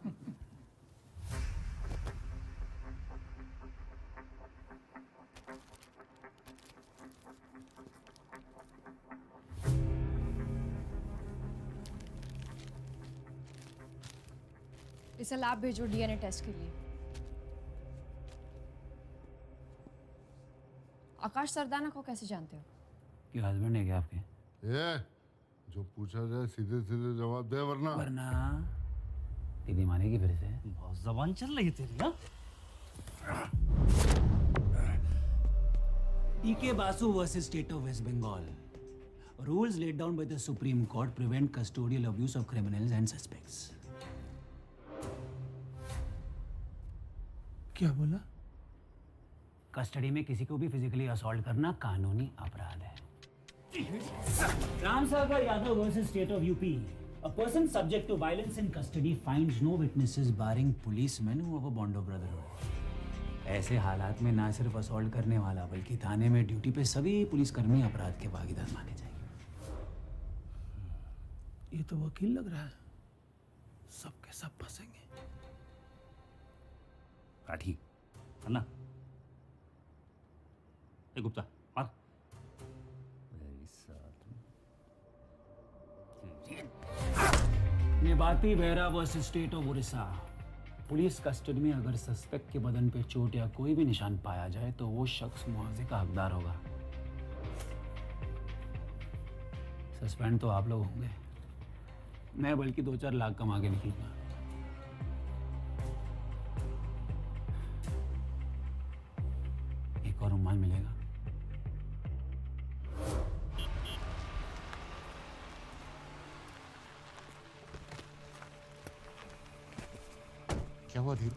इसे लैब भेजो डीएनए टेस्ट के लिए। आकाश सरदाना को कैसे जानते हो? क्यों, हस्बैंड है क्या आपके? ए, जो पूछा जाए सीधे सीधे जवाब दे, वरना दीदी मानेगी फिर से। बहुत जबान चल रही तेरी। हाँ? TK Basu versus state of West Bengal. Rules laid down by the Supreme Court prevent custodial abuse of criminals and suspects. क्या बोला? कस्टडी में किसी को भी फिजिकली असॉल्ट करना कानूनी अपराध है। Ramsagar Yadav versus state of UP. A person subject to violence in custody finds no witnesses barring policemen who have a bond of brotherhood. ऐसे हालात में ना सिर्फ असॉल्ट करने वाला बल्कि थाने में ड्यूटी पे सभी पुलिसकर्मी अपराध के भागीदार माने जाएंगे। ये तो वकील लग रहा है, सब के सब फंसेंगे। काठी है ना? ए गुप्ता मार। Nebati Behera versus state of Orissa. Police custody में अगर सस्पेक्ट के बदन पे चोट या कोई भी निशान पाया जाए तो वो शख्स मुआवजे का हकदार होगा। सस्पेंड तो आप लोग होंगे, मैं बल्कि 2-4 लाख कमा के निकलूंगा। एक और रुमाल मिलेगा। क्या हुआ धीरू?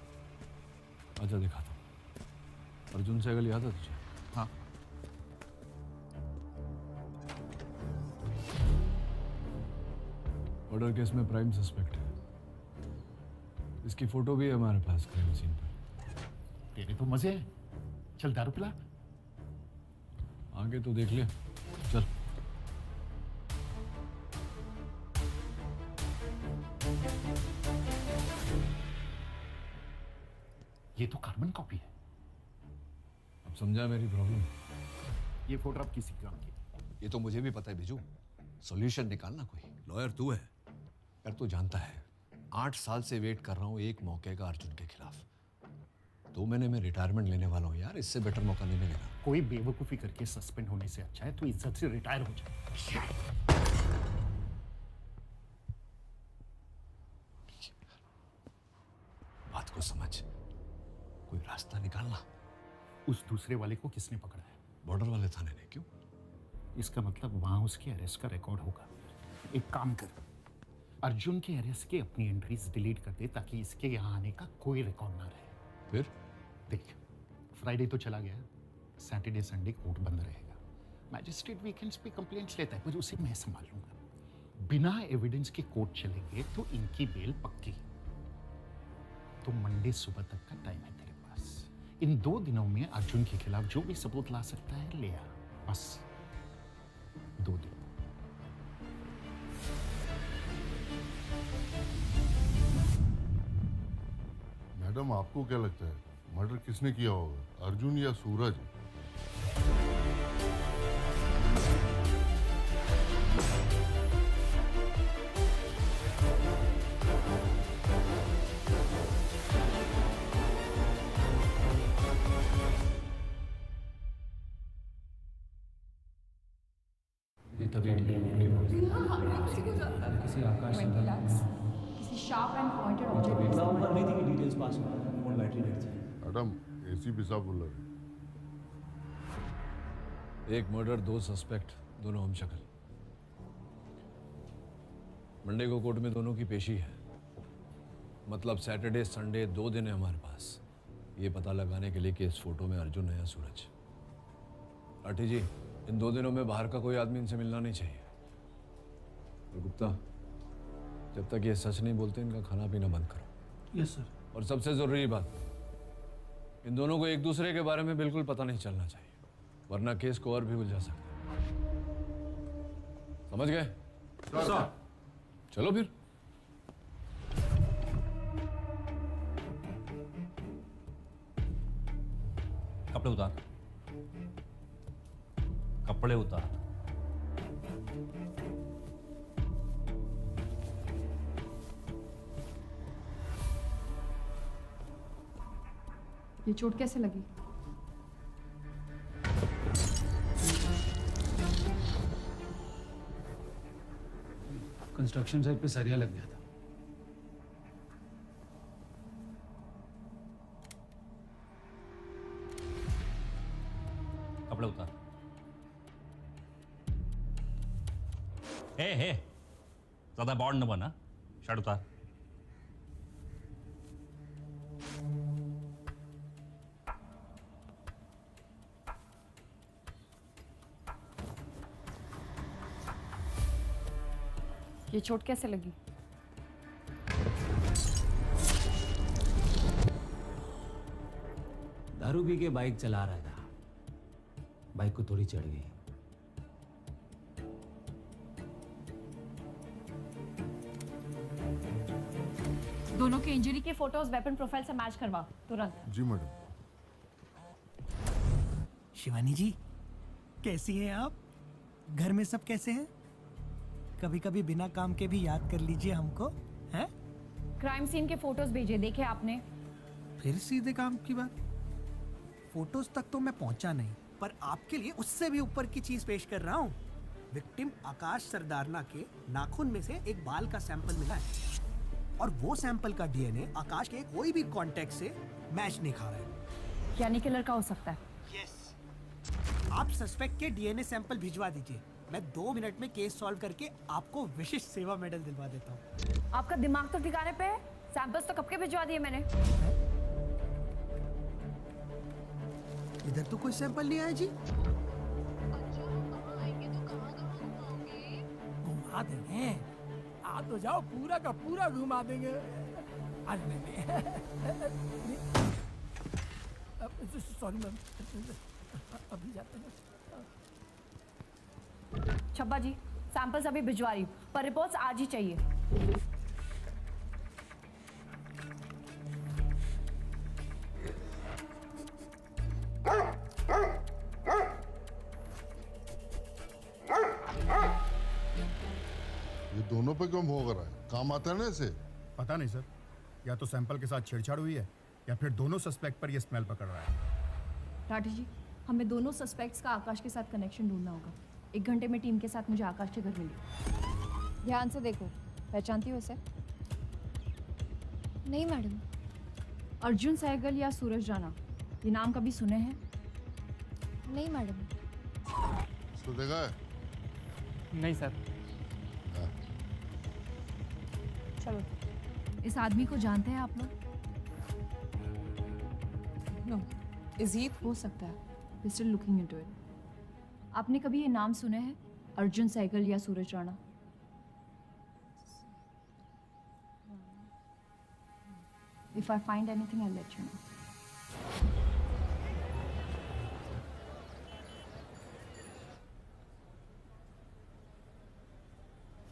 अच्छा दिखाता हूँ। अर्जुन सहगल याद है तुझे? हाँ। मर्डर केस में प्राइम सस्पेक्ट है। इसकी फोटो भी है हमारे पास क्राइम सीन पर। तेरे तो मजे हैं। चल दारू पिला। आगे तो देख ले, चल। ये तो कार्बन कॉपी है। अब समझा मेरी प्रॉब्लम? ये फोटो अब किसी काम की? ये तो मुझे भी पता है बिजू। सॉल्यूशन निकालना कोई। लॉयर तू है यार, तू जानता है 8 साल से वेट कर रहा हूँ एक मौके का अर्जुन के खिलाफ। 2 महीने में रिटायरमेंट लेने वाला हूँ यार, इससे बेटर मौका नहीं मिलेगा। कोई बेवकूफी करके सस्पेंड होने से अच्छा है तू इज्जत से रिटायर हो जाए। बात को समझ, कोई रास्ता निकालना। उस दूसरे वाले को किसने पकड़ा है? बॉर्डर वाले थाने ने। क्यों? इसका मतलब वहां उसके अरेस्ट का रिकॉर्ड होगा। एक काम कर, अर्जुन के अरेस्ट की अपनी एंट्रीज डिलीट कर दे ताकि इसके यहाँ आने का कोई रिकॉर्ड ना रहे। फिर देख, फ्राइडे तो चला गया, सैटरडे संडे कोर्ट बंद रहेगा। मैजिस्ट्रेट वीकेंड्स पे कंप्लेंट्स लेता है, पर उसे मैं संभाल लूंगा। बिना एविडेंस के कोर्ट चलेंगे तो इनकी बेल पक्की। तो मंडे सुबह तक का टाइम है तेरे पास। इन 2 दिनों में अर्जुन के खिलाफ जो भी सबूत ला सकता है ले आ। बस 2 दिन। मैडम, आपको क्या लगता है मर्डर किसने किया होगा, अर्जुन या सूरज? किसी आकाश किसी शार्प एंड पॉइंटेड ऑब्जेक्ट नवंबर में थी डिटेल्स पास हुआ, फोन बैटरी डेड थी। मैडम, एसीपी साहब बोल रहे। एक मर्डर, 2 सस्पेक्ट, दोनों हम शक्ल। मंडे को कोर्ट में दोनों की पेशी है। मतलब सैटरडे संडे 2 दिन है हमारे पास ये पता लगाने के लिए कि इस फोटो में अर्जुन है या सूरज। लाठी जी, इन 2 दिनों में बाहर का कोई आदमी इनसे मिलना नहीं चाहिए। और गुप्ता, जब तक ये सच नहीं बोलते इनका खाना पीना बंद करो। Yes sir. और सबसे जरूरी बात, इन दोनों को एक दूसरे के बारे में बिल्कुल पता नहीं चलना चाहिए, वरना केस को और भी उलझा सकते हैं। समझ गए? सर। चलो फिर। कपड़े उतार, कपड़े उतार। ये चोट कैसे लगी? कंस्ट्रक्शन साइट पे सरिया लग गया था। कपड़े उतार। हे ज्यादा बॉन्ड न बना, शर्ट उतार। ये चोट कैसे लगी? दारू पी के बाइक चला रहा था, बाइक को थोड़ी चढ़ गई। दोनों के इंजरी के फोटोज वेपन प्रोफाइल से मैच करवा तुरंत। जी मैडम। शिवानी जी, कैसी हैं आप? घर में सब कैसे हैं? कभी कभी बिना काम के भी याद कर लीजिए हमको, हैं? क्राइम सीन के फोटोज भेजे, देखे आपने? फिर सीधे काम की बात। फोटोज तक तो मैं पहुंचा नहीं, पर आपके लिए उससे भी ऊपर की चीज पेश कर रहा हूँ। विक्टिम आकाश सरदारना के नाखून में से एक बाल का सैंपल मिला है, और वो सैंपल का डीएनए आकाश के कोई भी कांटेक्ट से मैच नहीं खा रहा है। यानी किलर का हो सकता है। यस। आप सस्पेक्ट के डीएनए सैंपल भिजवा दीजिए, मैं 2 मिनट में केस सॉल्व करके आपको विशिष्ट सेवा मेडल दिलवा देता हूँ। आपका दिमाग तो ठिकाने पे है? सैंपल्स तो कब के भिजवा दिए मैंने। इधर तो कोई सैंपल नहीं आया जी। घुमा देंगे, आ तो जाओ, पूरा का पूरा घुमा देंगे। अरे नहीं, सॉरी मैम, अभी जाते हैं। छब्बा जी, सैंपल्स अभी भिजवा रही हूँ, पर रिपोर्ट्स आज ही चाहिए। ये दोनों पे क्यों भोग रहा है? काम आता है ना इसे? पता नहीं सर, या तो सैंपल के साथ छेड़छाड़ हुई है या फिर दोनों सस्पेक्ट पर ये स्मेल पकड़ रहा है। राठी जी, हमें दोनों सस्पेक्ट्स का आकाश के साथ कनेक्शन ढूंढना होगा। 1 घंटे में टीम के साथ मुझे आकाश के घर मिली। ध्यान से देखो, पहचानती हो इसे? नहीं मैडम। अर्जुन सहगल या सूरज राणा, ये नाम कभी सुने हैं? नहीं मैडम। इसको देखा है? नहीं सर। चलो, इस आदमी को जानते हैं आप लोग? नो। Is he? हो सकता है। We're still looking into it. आपने कभी ये नाम सुने हैं, अर्जुन सहगल या सूरज Rana? If I find anything, I'll let you know.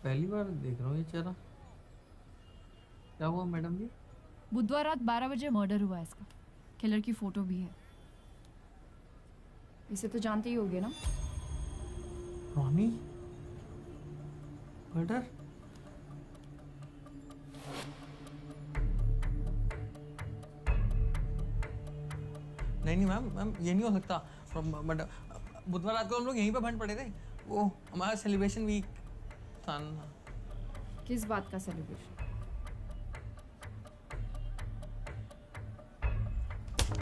पहली बार देख रहा हूँ ये चेहरा। क्या हुआ मैडम जी? बुधवार रात 12 बजे मर्डर हुआ है इसका। किलर की फोटो भी है। इसे तो जानते ही होगे ना? रोनी? मर्डर? नहीं मैम, ये नहीं हो सकता। बुधवार रात को हम लोग यहीं पे भंड पड़े थे। वो हमारा सेलिब्रेशन वीक था ना। किस बात का सेलिब्रेशन?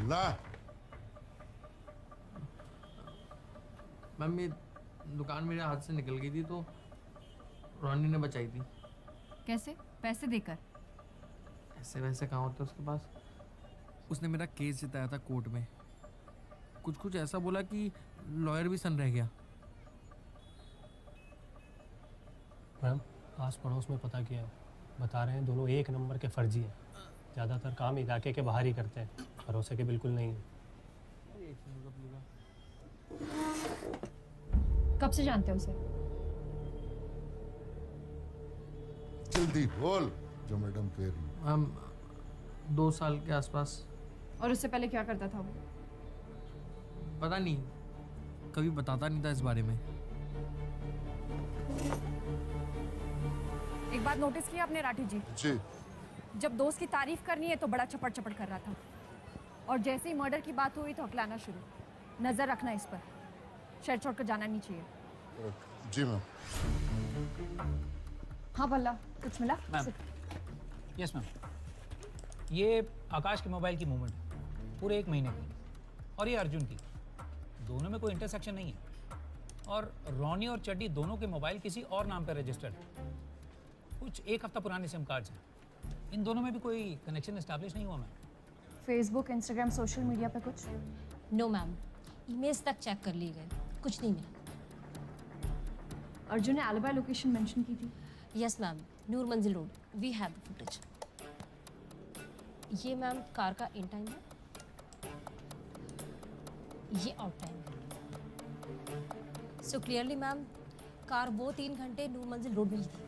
ला। मैम ये दुकान मेरे हाथ से निकल गई थी तो रोनी ने बचाई थी। कैसे? पैसे देकर? ऐसे वैसे कहाँ होते उसके पास। उसने मेरा केस जिताया था कोर्ट में। कुछ ऐसा बोला कि लॉयर भी सन रह गया। मैम, आस पड़ोस में पता किया है, बता रहे हैं दोनों 1 नंबर के फर्जी हैं। ज़्यादातर काम इलाके के बाहर ही करते हैं, भरोसे के बिल्कुल नहीं है। कब से जानते हो उसे? जल्दी बोल जो मैडम कह रही है। हम 2 साल के आसपास। और उससे पहले क्या करता था वो? पता नहीं, कभी बताता नहीं था इस बारे में। एक बात नोटिस की आपने राठी जी? जी। जब दोस्त की तारीफ करनी है तो बड़ा चपड़ चपड़ कर रहा था, और जैसे ही मर्डर की बात हुई तो हकलाना शुरू। नजर रखना इस पर, शहर छोड़कर जाना नहीं चाहिए। जी मैम। हाँ भला, कुछ मिला? यस मैम, ये आकाश के मोबाइल की मूवमेंट है पूरे 1 महीने की, और ये अर्जुन की। दोनों में कोई इंटरसेक्शन नहीं है, और रोनी और चड्डी दोनों के मोबाइल किसी और नाम पर रजिस्टर्ड है। कुछ 1 हफ्ता पुराने सिम कार्ड्स हैं। इन दोनों में भी कोई कनेक्शन एस्टैब्लिश नहीं हुआ ma'am. Facebook, Instagram, social media पे कुछ? नो मैम, ईमेल्स तक चेक कर लिए गए, कुछ नहीं मिला। अर्जुन ने एलिबाई लोकेशन मेंशन की थी? Yes ma'am, Noor Manzil road, we have the footage. ये मैम कार का इन टाइम है, ये आउट टाइम है। सो क्लियरली मैम, कार वो 3 घंटे नूर मंजिल रोड में ही थी।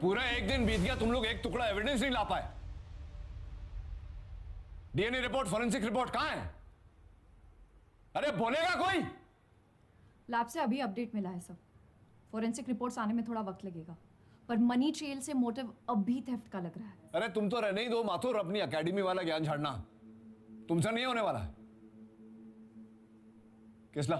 पूरा एक दिन बीत गया, तुम लोग एक टुकड़ा एविडेंस नहीं ला पाए। डीएनए रिपोर्ट, फॉरेंसिक रिपोर्ट कहां है? अरे बोलेगा कोई? लैब से अभी अपडेट मिला है सब। फॉरेंसिक रिपोर्ट्स आने में थोड़ा वक्त लगेगा, पर मनी ट्रेल से मोटिव अभी थेफ्ट का लग रहा है। अरे तुम तो रहने ही दो माथुर, अपनी एकेडमी वाला ज्ञान झाड़ना तुमसे नहीं होने वाला है। किसला?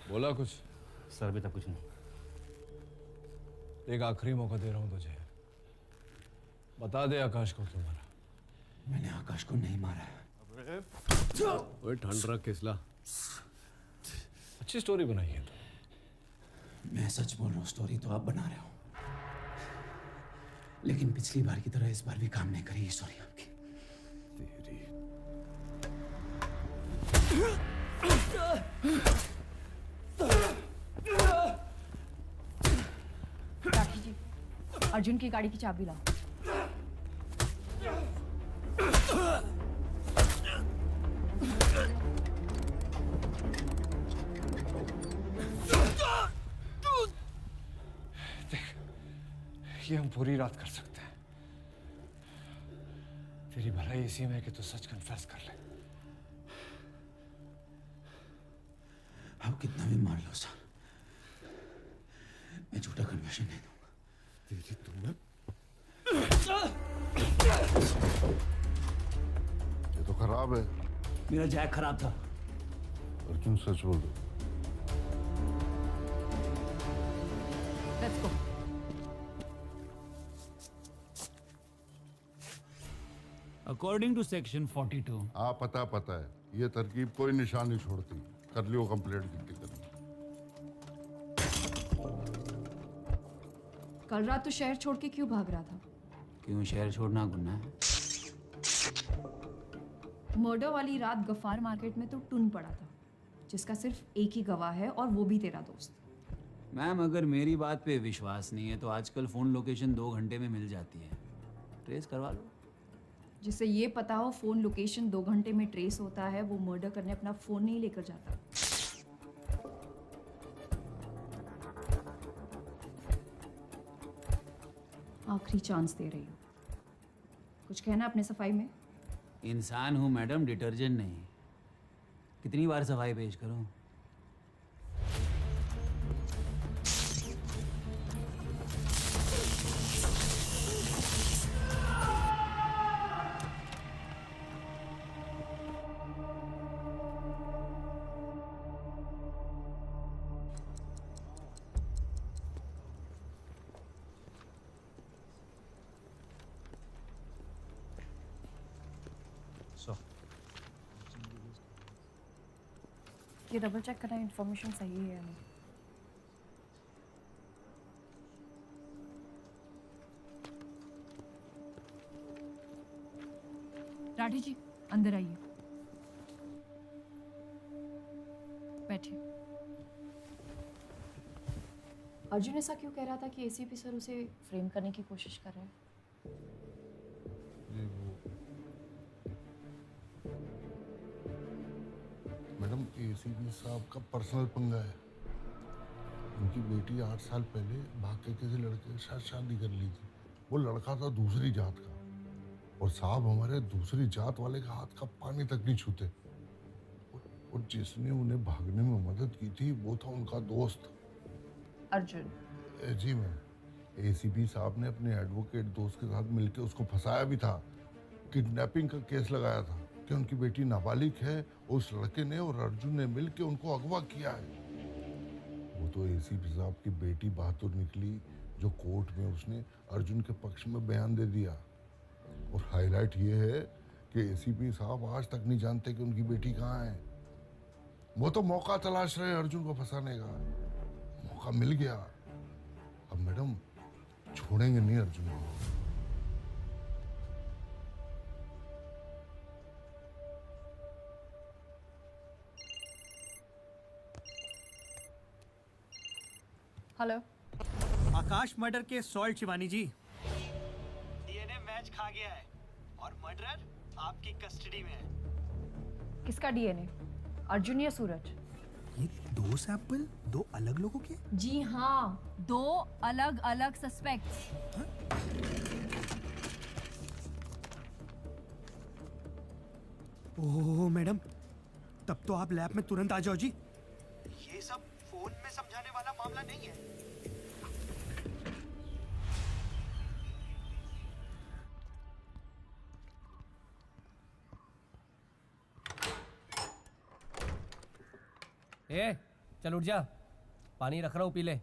बोला कुछ? सर अभी तक कुछ नहीं। एक आखिरी मौका दे रहा हूं तुझे, बता दे आकाश को क्यों मारा। मैंने आकाश को नहीं मारा। ओए ठंड रख किसला, अच्छी स्टोरी बनाई है तो। मैं सच बोल रहा हूँ, स्टोरी तो आप बना रहे हो, लेकिन पिछली बार की तरह इस बार भी काम नहीं करी ये स्टोरी आपकी। राखी जी, अर्जुन की गाड़ी की चाबी लाओ। ये हम पूरी रात कर सकते हैं। तेरी भलाई इसी में कि तू सच कन्फेस कर ले। आप कितना भी मार लो सर, मैं झूठा कन्फेशन नहीं दूंगा। तेरी तुम्हें ये तो खराब है। मेरा जैक खराब था। अर्जुन सच बोल रहे। Let's go. According to section 42। हाँ पता है, ये तरकीब कोई निशान नहीं छोड़ती। कर लियो कंप्लेंट जितनी करनी। कल रात तो शहर छोड़ के क्यों भाग रहा था? क्यों शहर छोड़ना गुनाह है? मर्डर वाली रात गफ्फार मार्केट में तो टून पड़ा था, जिसका सिर्फ एक ही गवाह है और वो भी तेरा दोस्त। मैम अगर मेरी बात पे विश्वास नहीं है तो आजकल फोन लोकेशन 2 घंटे में मिल जाती है, ट्रेस करवा लो। जिससे ये पता हो फोन लोकेशन 2 घंटे में ट्रेस होता है, वो मर्डर करने अपना फोन नहीं लेकर जाता। आखिरी चांस दे रही हूँ, कुछ कहना अपने सफाई में? इंसान हूँ मैडम, डिटर्जेंट नहीं। कितनी बार सफाई पेश करूँ? ये डबल चेक करना इन्फॉर्मेशन सही है या नहीं। राठी जी अंदर आइए, बैठिए। अर्जुन ऐसा क्यों कह रहा था कि एसीपी सर उसे फ्रेम करने की कोशिश कर रहे हैं? मैडम एसीपी साहब का पर्सनल पंगा है। उनकी बेटी 8 साल पहले भाग के किसी लड़के के साथ शादी कर ली थी। वो लड़का था दूसरी जात का, और साहब हमारे दूसरी जात वाले का हाथ का पानी तक नहीं छूते। और जिसने उन्हें भागने में मदद की थी वो था उनका दोस्त अर्जुन। जी मैम, एसीपी साहब ने अपने एडवोकेट दोस्त के साथ मिलकर उसको फंसाया भी था। किडनैपिंग का केस लगाया था कि उनकी बेटी नाबालिग है, उस लड़के ने और अर्जुन ने मिलकर उनको अगवा किया है। वो तो एसीपी साहब की बेटी बहादुर निकली, जो कोर्ट में उसने अर्जुन के पक्ष में बयान दे दिया। और हाईलाइट ये है कि एसीपी साहब आज तक नहीं जानते कि उनकी बेटी कहाँ है। वो तो मौका तलाश रहे अर्जुन को फंसाने का। मौका मिल गया, अब मैडम छोड़ेंगे नहीं अर्जुन को। हेलो। आकाश मर्डर के सॉल्ट शिवानी जी। डीएनए मैच खा गया है और मर्डरर आपकी कस्टडी में है। किसका डीएनए? अर्जुन या सूरज? ये 2 सैंपल 2 अलग लोगों के? जी हाँ, 2 अलग अलग सस्पेक्ट्स। ओह मैडम, तब तो आप लैब में तुरंत आ जाओ जी। ये सब फोन में समझाने वाला मामला नहीं है। ए, चल उठ जा, पानी रख रहा हूँ, पी ले।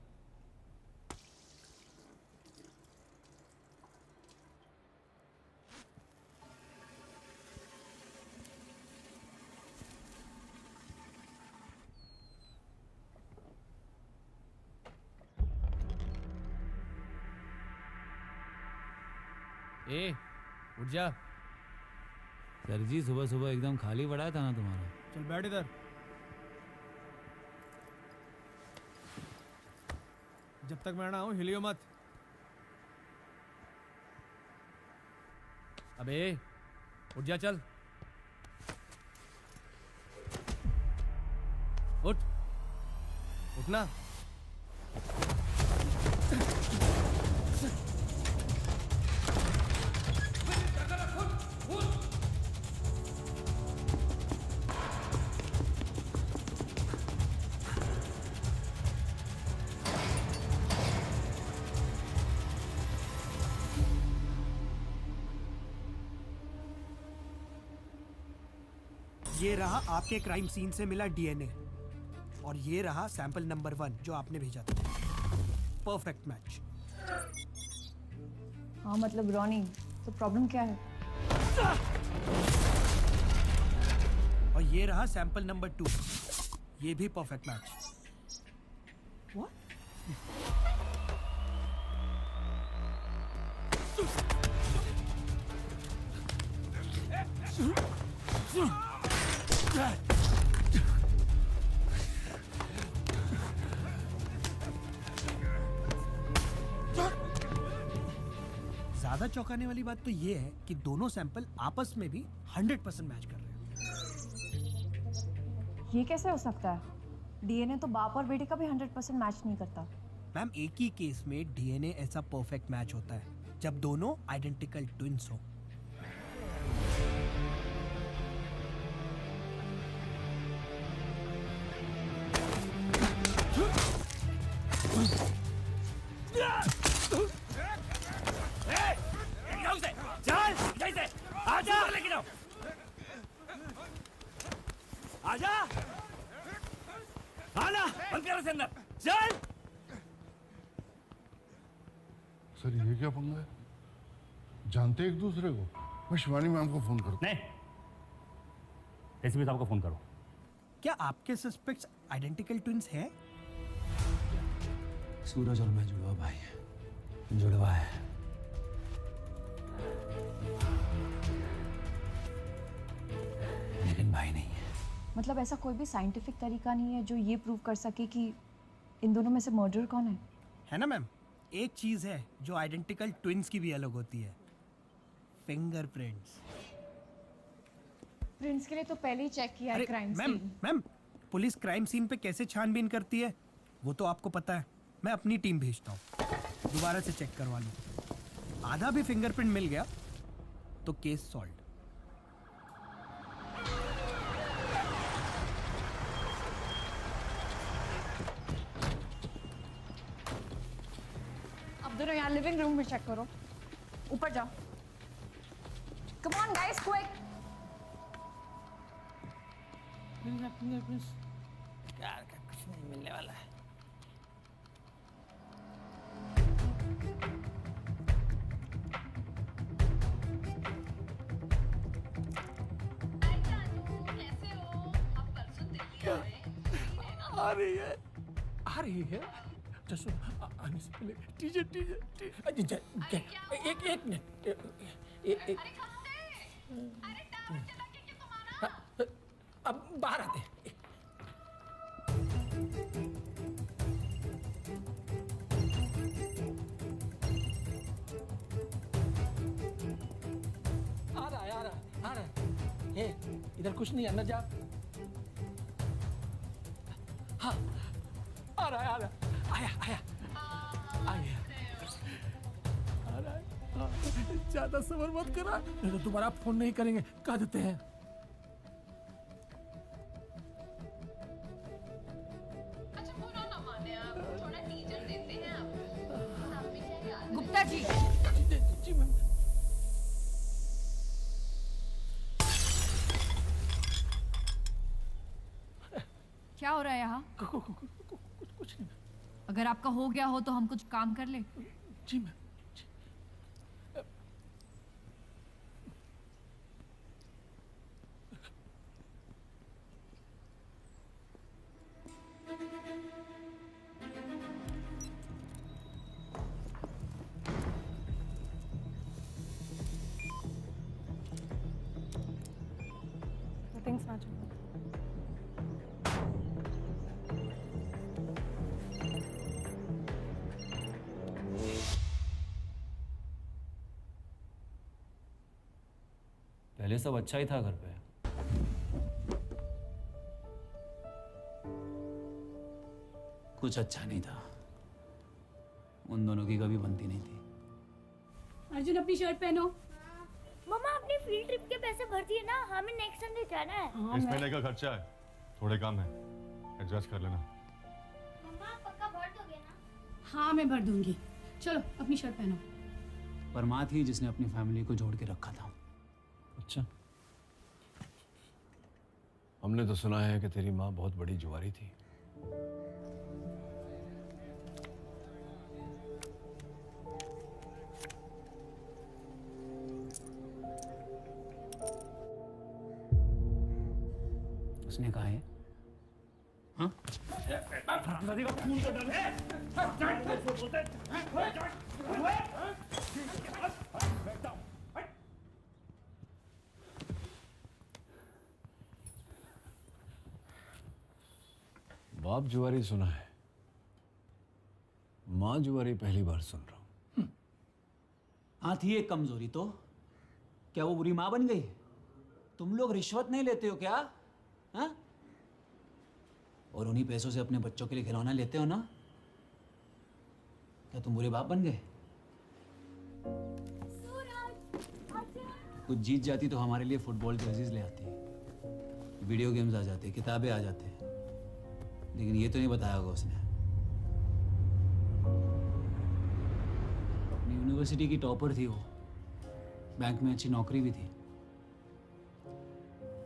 ए, उठ जा। सर जी सुबह सुबह एकदम खाली पड़ा था ना तुम्हारा। चल बैठ इधर। जब तक मैं ना आऊं हिलियो मत। अबे उठ जा, चल उठ, उठना। ये रहा आपके क्राइम सीन से मिला डीएनए और ये रहा सैंपल नंबर 1 जो आपने भेजा था। Perfect match. हाँ मतलब रॉनी, तो प्रॉब्लम क्या है? और ये रहा सैंपल नंबर 2, ये भी परफेक्ट मैच। ज्यादा चौंकाने वाली बात तो ये है कि दोनों सैंपल आपस में भी 100% मैच कर रहे हैं। ये कैसे हो सकता है? डीएनए तो बाप और बेटे का भी 100% मैच नहीं करता। मैम एक ही केस में डीएनए ऐसा परफेक्ट मैच होता है जब दोनों आइडेंटिकल ट्विंस हो। आजा, आना, बंद करो से अंदर, चल। सर ये क्या पंगा है? जानते एक दूसरे को? मैं शिवानी मैम को फोन करता। नहीं, एसीपी साहब को फोन करो। क्या आपके सस्पेक्ट्स आइडेंटिकल ट्विंस हैं? सूरज और मैं जुड़वा भाई है। जुड़वा है। लेकिन भाई नहीं है। मतलब ऐसा कोई भी साइंटिफिक तरीका नहीं है जो ये प्रूव कर सके कि इन दोनों में से मर्डर कौन है? है ना मैम, एक चीज है जो आइडेंटिकल ट्विंस की भी अलग होती है, फिंगरप्रिंट्स। प्रिंट्स के लिए तो पहले ही चेक किया है crime ma'am scene. Ma'am police crime scene पे कैसे छानबीन करती है वो तो आपको पता है। मैं अपनी टीम भेजता हूँ, दोबारा से चेक करवा लूँ। आधा भी फिंगरप्रिंट मिल गया तो केस सॉल्व। अब दोनों यहाँ लिविंग रूम में चेक करो। ऊपर जाओ। Come on guys, quick. यार का कुछ नहीं मिलने वाला है। आ रही है, आ रही है। जसो आने से पहले टीजे एक मिनट, अब बाहर आते हैं। इधर कुछ नहीं, अंदर जा। हाँ, आ रहा है, आ रहा है। आया आया आया, आ रहा है। हाँ, ज्यादा सबर मत करा, नहीं तो दोबारा फोन नहीं करेंगे, कह देते हैं। गुप्ता जी, जी मैम। क्या हो रहा है यहाँ? कुछ नहीं। अगर आपका हो गया हो तो हम कुछ काम कर ले। जी मैम। Nothing's magical. पहले सब अच्छा ही था घर पे। कुछ अच्छा नहीं था। उन दोनों की कभी बनती नहीं थी। अर्जुन अपनी शर्ट पहनो। मम्मा अपनी फील्ड ट्रिप के पैसे भर दिए ना, हमें नेक्स्ट संडे जाना है। इस महीने का खर्चा है, थोड़े काम है, एडजस्ट कर लेना। मम्मा पक्का भर दोगे ना? हाँ मैं भर दूंगी। चलो अपनी शर्ट पहनो। पर माँ थी जिसने अपनी फैमिली को जोड़ के रखा था। अच्छा, हमने तो सुना है कि तेरी माँ बहुत बड़ी जुआरी थी। उसने कहा है हाँ? बाप जुआरी सुना है, माँ जुआरी पहली बार सुन रहा हूँ। हाँ थी एक कमजोरी तो, क्या वो बुरी माँ बन गई? तुम लोग रिश्वत नहीं लेते हो क्या? हाँ? और उन्हीं पैसों से अपने बच्चों के लिए खिलौना लेते हो ना? क्या तुम बुरे बाप बन गए? कुछ जीत जाती तो हमारे लिए फुटबॉल जर्सीज ले आती, वीडियो गेम्स आ जाते, किताबें आ जाते, लेकिन ये तो नहीं बताया होगा उसने। अपनी यूनिवर्सिटी की टॉपर थी वो, बैंक में अच्छी नौकरी भी थी,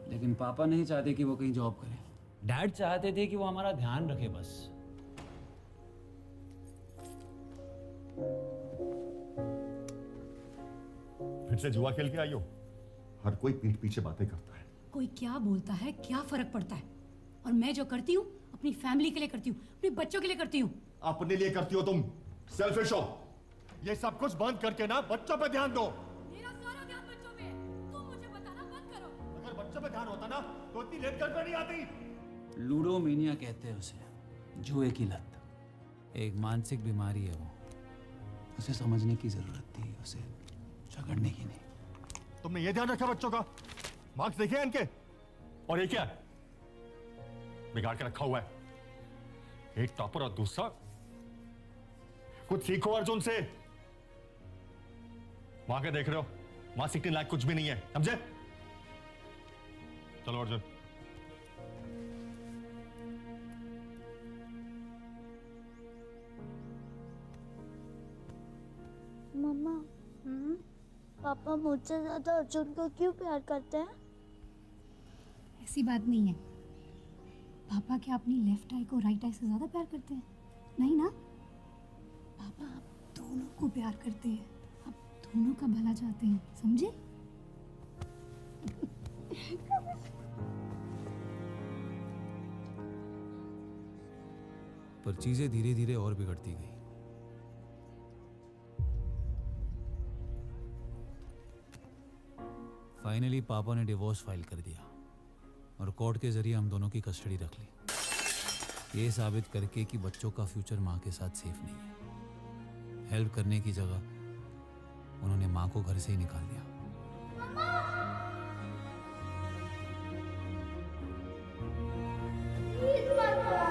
लेकिन पापा नहीं चाहते कि वो कहीं जॉब करे। डैड चाहते थे कि वो हमारा ध्यान रखे बस। फिर से जुआ खेल के आई हो? हर कोई पीठ पीछे बातें करता है। कोई क्या बोलता है, क्या फर्क पड़ता है? और मैं जो करती हूँ अपनी फैमिली के लिए करती हूँ, अपने बच्चों के लिए करती हूँ। अपने लिए करती हो तुम, सेल्फिश हो। ये सब कुछ बंद करके ना बच्चों पे ध्यान दो। मेरा सारा ध्यान बच्चों पे है, तुम मुझे बताना बंद करो। अगर बच्चों पे ध्यान होता ना तो इतनी लेट घर पे नहीं आती। लूडोमेनिया कहते हैं उसे, जुए की लत। एक मानसिक बीमारी है वो, उसे समझने की जरूरत थी, उसे झगड़ने की नहीं। तुमने ये ध्यान रखा बच्चों का? मार्क्स देखे इनके? और ये क्या है? बिगाड़ के रखा हुआ है। एक टॉपर और दूसरा। कुछ सीखो अर्जुन से। मां के देख रहे हो, मां सीखने लायक कुछ भी नहीं है, समझे? चलो अर्जुन। मम्मा, पापा मुझसे ज्यादा अर्जुन को क्यों प्यार करते हैं? ऐसी बात नहीं है। पापा क्या अपनी लेफ्ट आई को राइट आई से ज्यादा प्यार करते हैं? नहीं ना। पापा आप दोनों को प्यार करते हैं, आप दोनों का भला चाहते हैं, समझे? पर चीजें धीरे धीरे और बिगड़ती गई। फाइनली पापा ने डिवोर्स फाइल कर दिया और कोर्ट के जरिए हम दोनों की कस्टडी रख ली, ये साबित करके कि बच्चों का फ्यूचर माँ के साथ सेफ नहीं है। हेल्प करने की जगह उन्होंने माँ को घर से ही निकाल दिया। प्लीज पापा।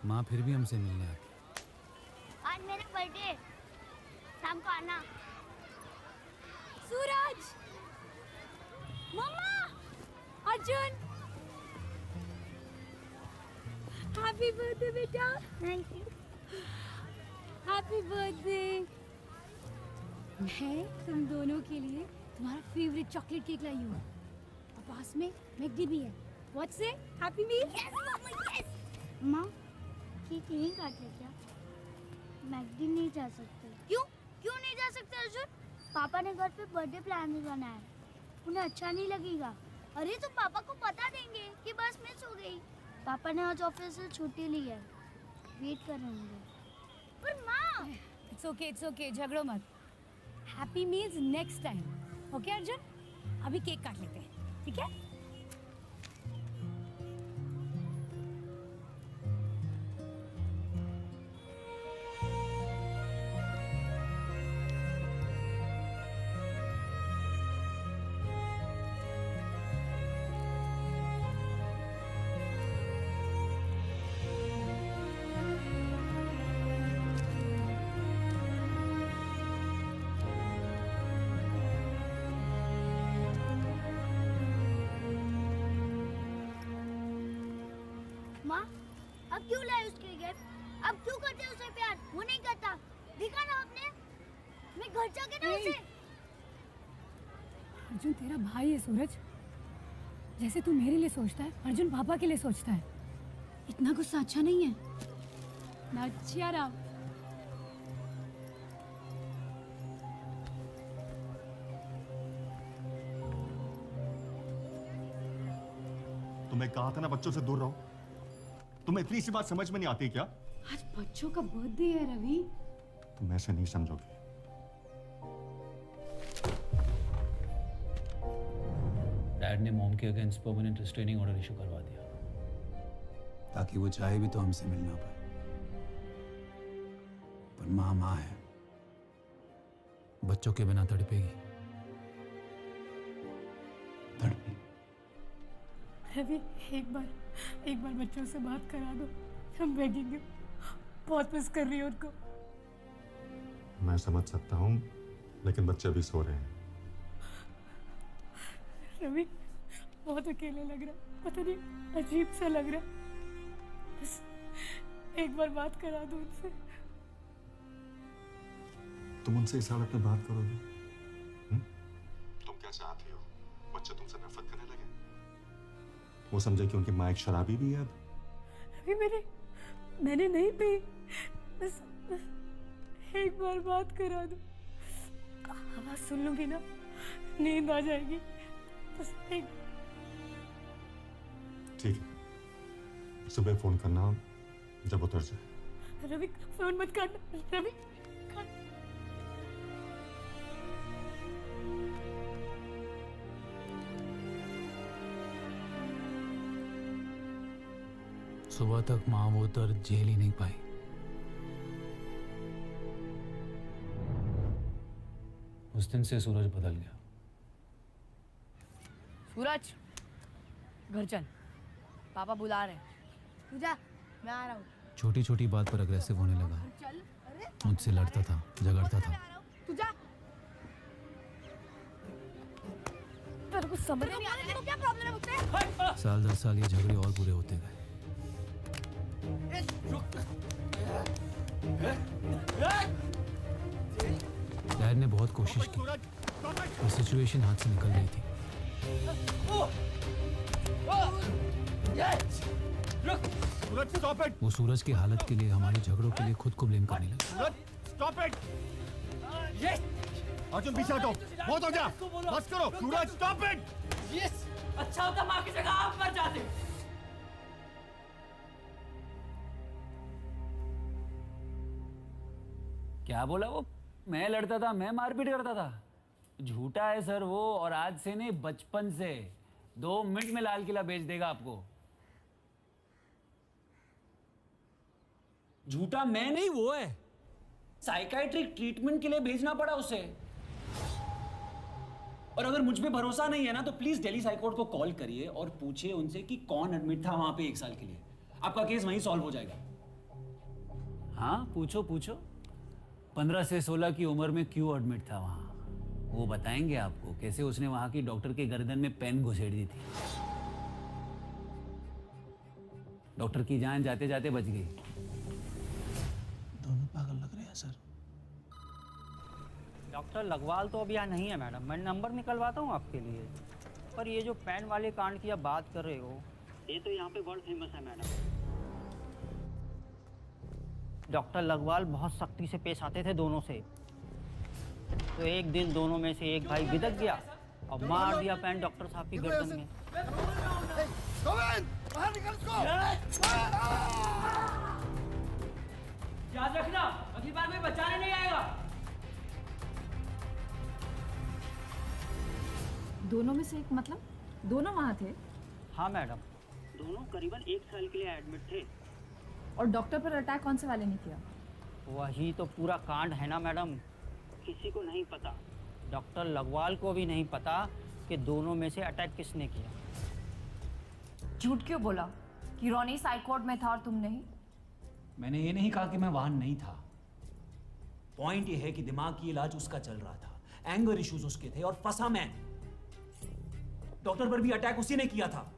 माँ फिर भी हमसे मिलने आती। आज मेरा बर्थडे, शाम को आना। सूरज, मम्मा, अर्जुन, हैप्पी बर्थडे बेटा। Thank you. Happy birthday. मैं तुम दोनों के लिए तुम्हारा फेवरेट चॉकलेट केक लाई हूँ और पास में मैकडी भी है। What say? Happy meal. Yes mamma yes. माँ केक नहीं काटे क्या? मैकडी नहीं जा सकते। क्यों? क्यों नहीं जा सकते अर्जुन? पापा ने घर पे बर्थडे प्लान भी बनाया है, उन्हें अच्छा नहीं लगेगा। अरे तो पापा को बता देंगे कि बस मिस हो गई। पापा ने आज ऑफिस से छुट्टी ली है, वेट कर रहे होंगे। पर माँ इट्स ओके, झगड़ो मत। Happy meals next time. Okay Arjun, अभी केक काट लेते हैं, ठीक है? माँ अब क्यों लाए उसके गिफ्ट? अब क्यों करते उसे प्यार? वो नहीं करता, देखा ना आपने? मैं घर जाके ना उसे। अर्जुन तेरा भाई है सूरज, जैसे तू मेरे लिए सोचता है अर्जुन पापा के लिए सोचता है। इतना गुस्सा अच्छा नहीं है ना। Cheer up. तुम्हें कहा था ना बच्चों से दूर रहो। तुम्हें इतनी सी बात समझ में नहीं आती क्या? आज बच्चों का बर्थडे है रवि। तुम ऐसे नहीं समझोगे। डैड ने मॉम के against permanent restraining order issue करवा दिया ताकि वो चाहे भी तो हमसे मिल ना पाए। पर माँ माँ है, बच्चों के बिना तड़पेगी। रवि एक बार बच्चों से बात करा दो, हम बेगिंग यू। बहुत मिस कर रही हूँ उनको। मैं समझ सकता हूँ, लेकिन बच्चे अभी सो रहे हैं। रवि बहुत अकेले लग रहा है, पता नहीं अजीब सा लग रहा है। बस एक बार बात करा दो उनसे। तुम उनसे इस हालत में बात करोगे? तुम क्या चाहती हो? बच्चे तुमसे नफरत करने लगे? वो समझे कि उनकी माँ एक शराबी भी है अब? अभी मैंने नहीं पी। बस एक बार बात करा दो, आवाज सुन लूंगी ना, नींद आ जाएगी। बस एक। ठीक है, सुबह फोन करना जब उतर जाए। रवि फोन मत करना रवि। सुबह तक माँ वो दर्द झेल ही नहीं पाई। उस दिन से सूरज बदल गया। सूरज घर चल, पापा बुला रहे हैं। तू जा, मैं आ रहा हूँ। छोटी छोटी बात पर अग्रेसिव होने लगा। चल। अरे मुझसे लड़ता था, झगड़ता था। तू जा। तेरे को समझ नहीं आ रहा है? क्या प्रॉब्लम है मुझसे? साल दर साल ये झगड़े और बुरे होते गए। डैड ने बहुत कोशिश की, पर सिचुएशन हाथ से निकल रही थी। वो सूरज की हालत के लिए, हमारे झगड़ों के लिए खुद को ब्लेम करने लगा। अर्जुन पीछे हटो, बहुत हो गया, बस करो। सूरज स्टॉप इट। यस, अच्छा होता माँ की जगह आप मर जाते। क्या बोला वो? मैं लड़ता था, मैं मारपीट करता था? झूठा है सर वो, और आज से नहीं बचपन से। 2 मिनट में लाल किला बेच देगा आपको। झूठा मैं नहीं, वो है। साइकाइट्रिक ट्रीटमेंट के लिए भेजना पड़ा उसे। और अगर मुझ पे भरोसा नहीं है ना तो प्लीज दिल्ली हाईकोर्ट को कॉल करिए और पूछिए उनसे कि कौन एडमिट था वहां पे 1 साल के लिए। आपका केस वहीं सॉल्व हो जाएगा। हाँ पूछो पूछो, 15 से 16 की उम्र में क्यों एडमिट था वहां, वो बताएंगे आपको। कैसे उसने वहां की डॉक्टर के गर्दन में पेन घुसेड़ दी थी। डॉक्टर की जान जाते जाते बच गई। दोनों पागल लग रहे हैं सर। डॉक्टर लगवाल तो अब यहाँ नहीं है मैडम, मैं नंबर निकलवाता हूँ आपके लिए। पर ये जो पेन वाले कांड की आप बात कर रहे हो, ये तो यहाँ पे वर्ल्ड फेमस है मैडम। डॉक्टर लगवाल बहुत सख्ती से पेश आते थे दोनों से। तो एक दिन दोनों में से एक भाई बिदक गया और मार दिया पेन डॉक्टर साहब की गर्दन में। याद रखना, अगली बार कोई बचाने नहीं आएगा। दोनों में से एक मतलब दोनों वहाँ थे? हाँ मैडम, दोनों करीबन 1 साल के लिए एडमिट थे। और डॉक्टर पर अटैक कौन से वाले ने किया? वही तो पूरा कांड है ना मैडम, किसी को नहीं पता। डॉक्टर लगवाल को भी नहीं पता कि दोनों में से अटैक किसने किया। झूठ क्यों बोला कि रॉनी साइकोर्ट में था और तुम नहीं? मैंने ये नहीं कहा कि मैं वहां नहीं था। पॉइंट ये है कि दिमाग की इलाज उसका चल रहा था, एंगर इश्यूज उसके थे और फंसा मैं। डॉक्टर पर भी अटैक उसी ने किया था।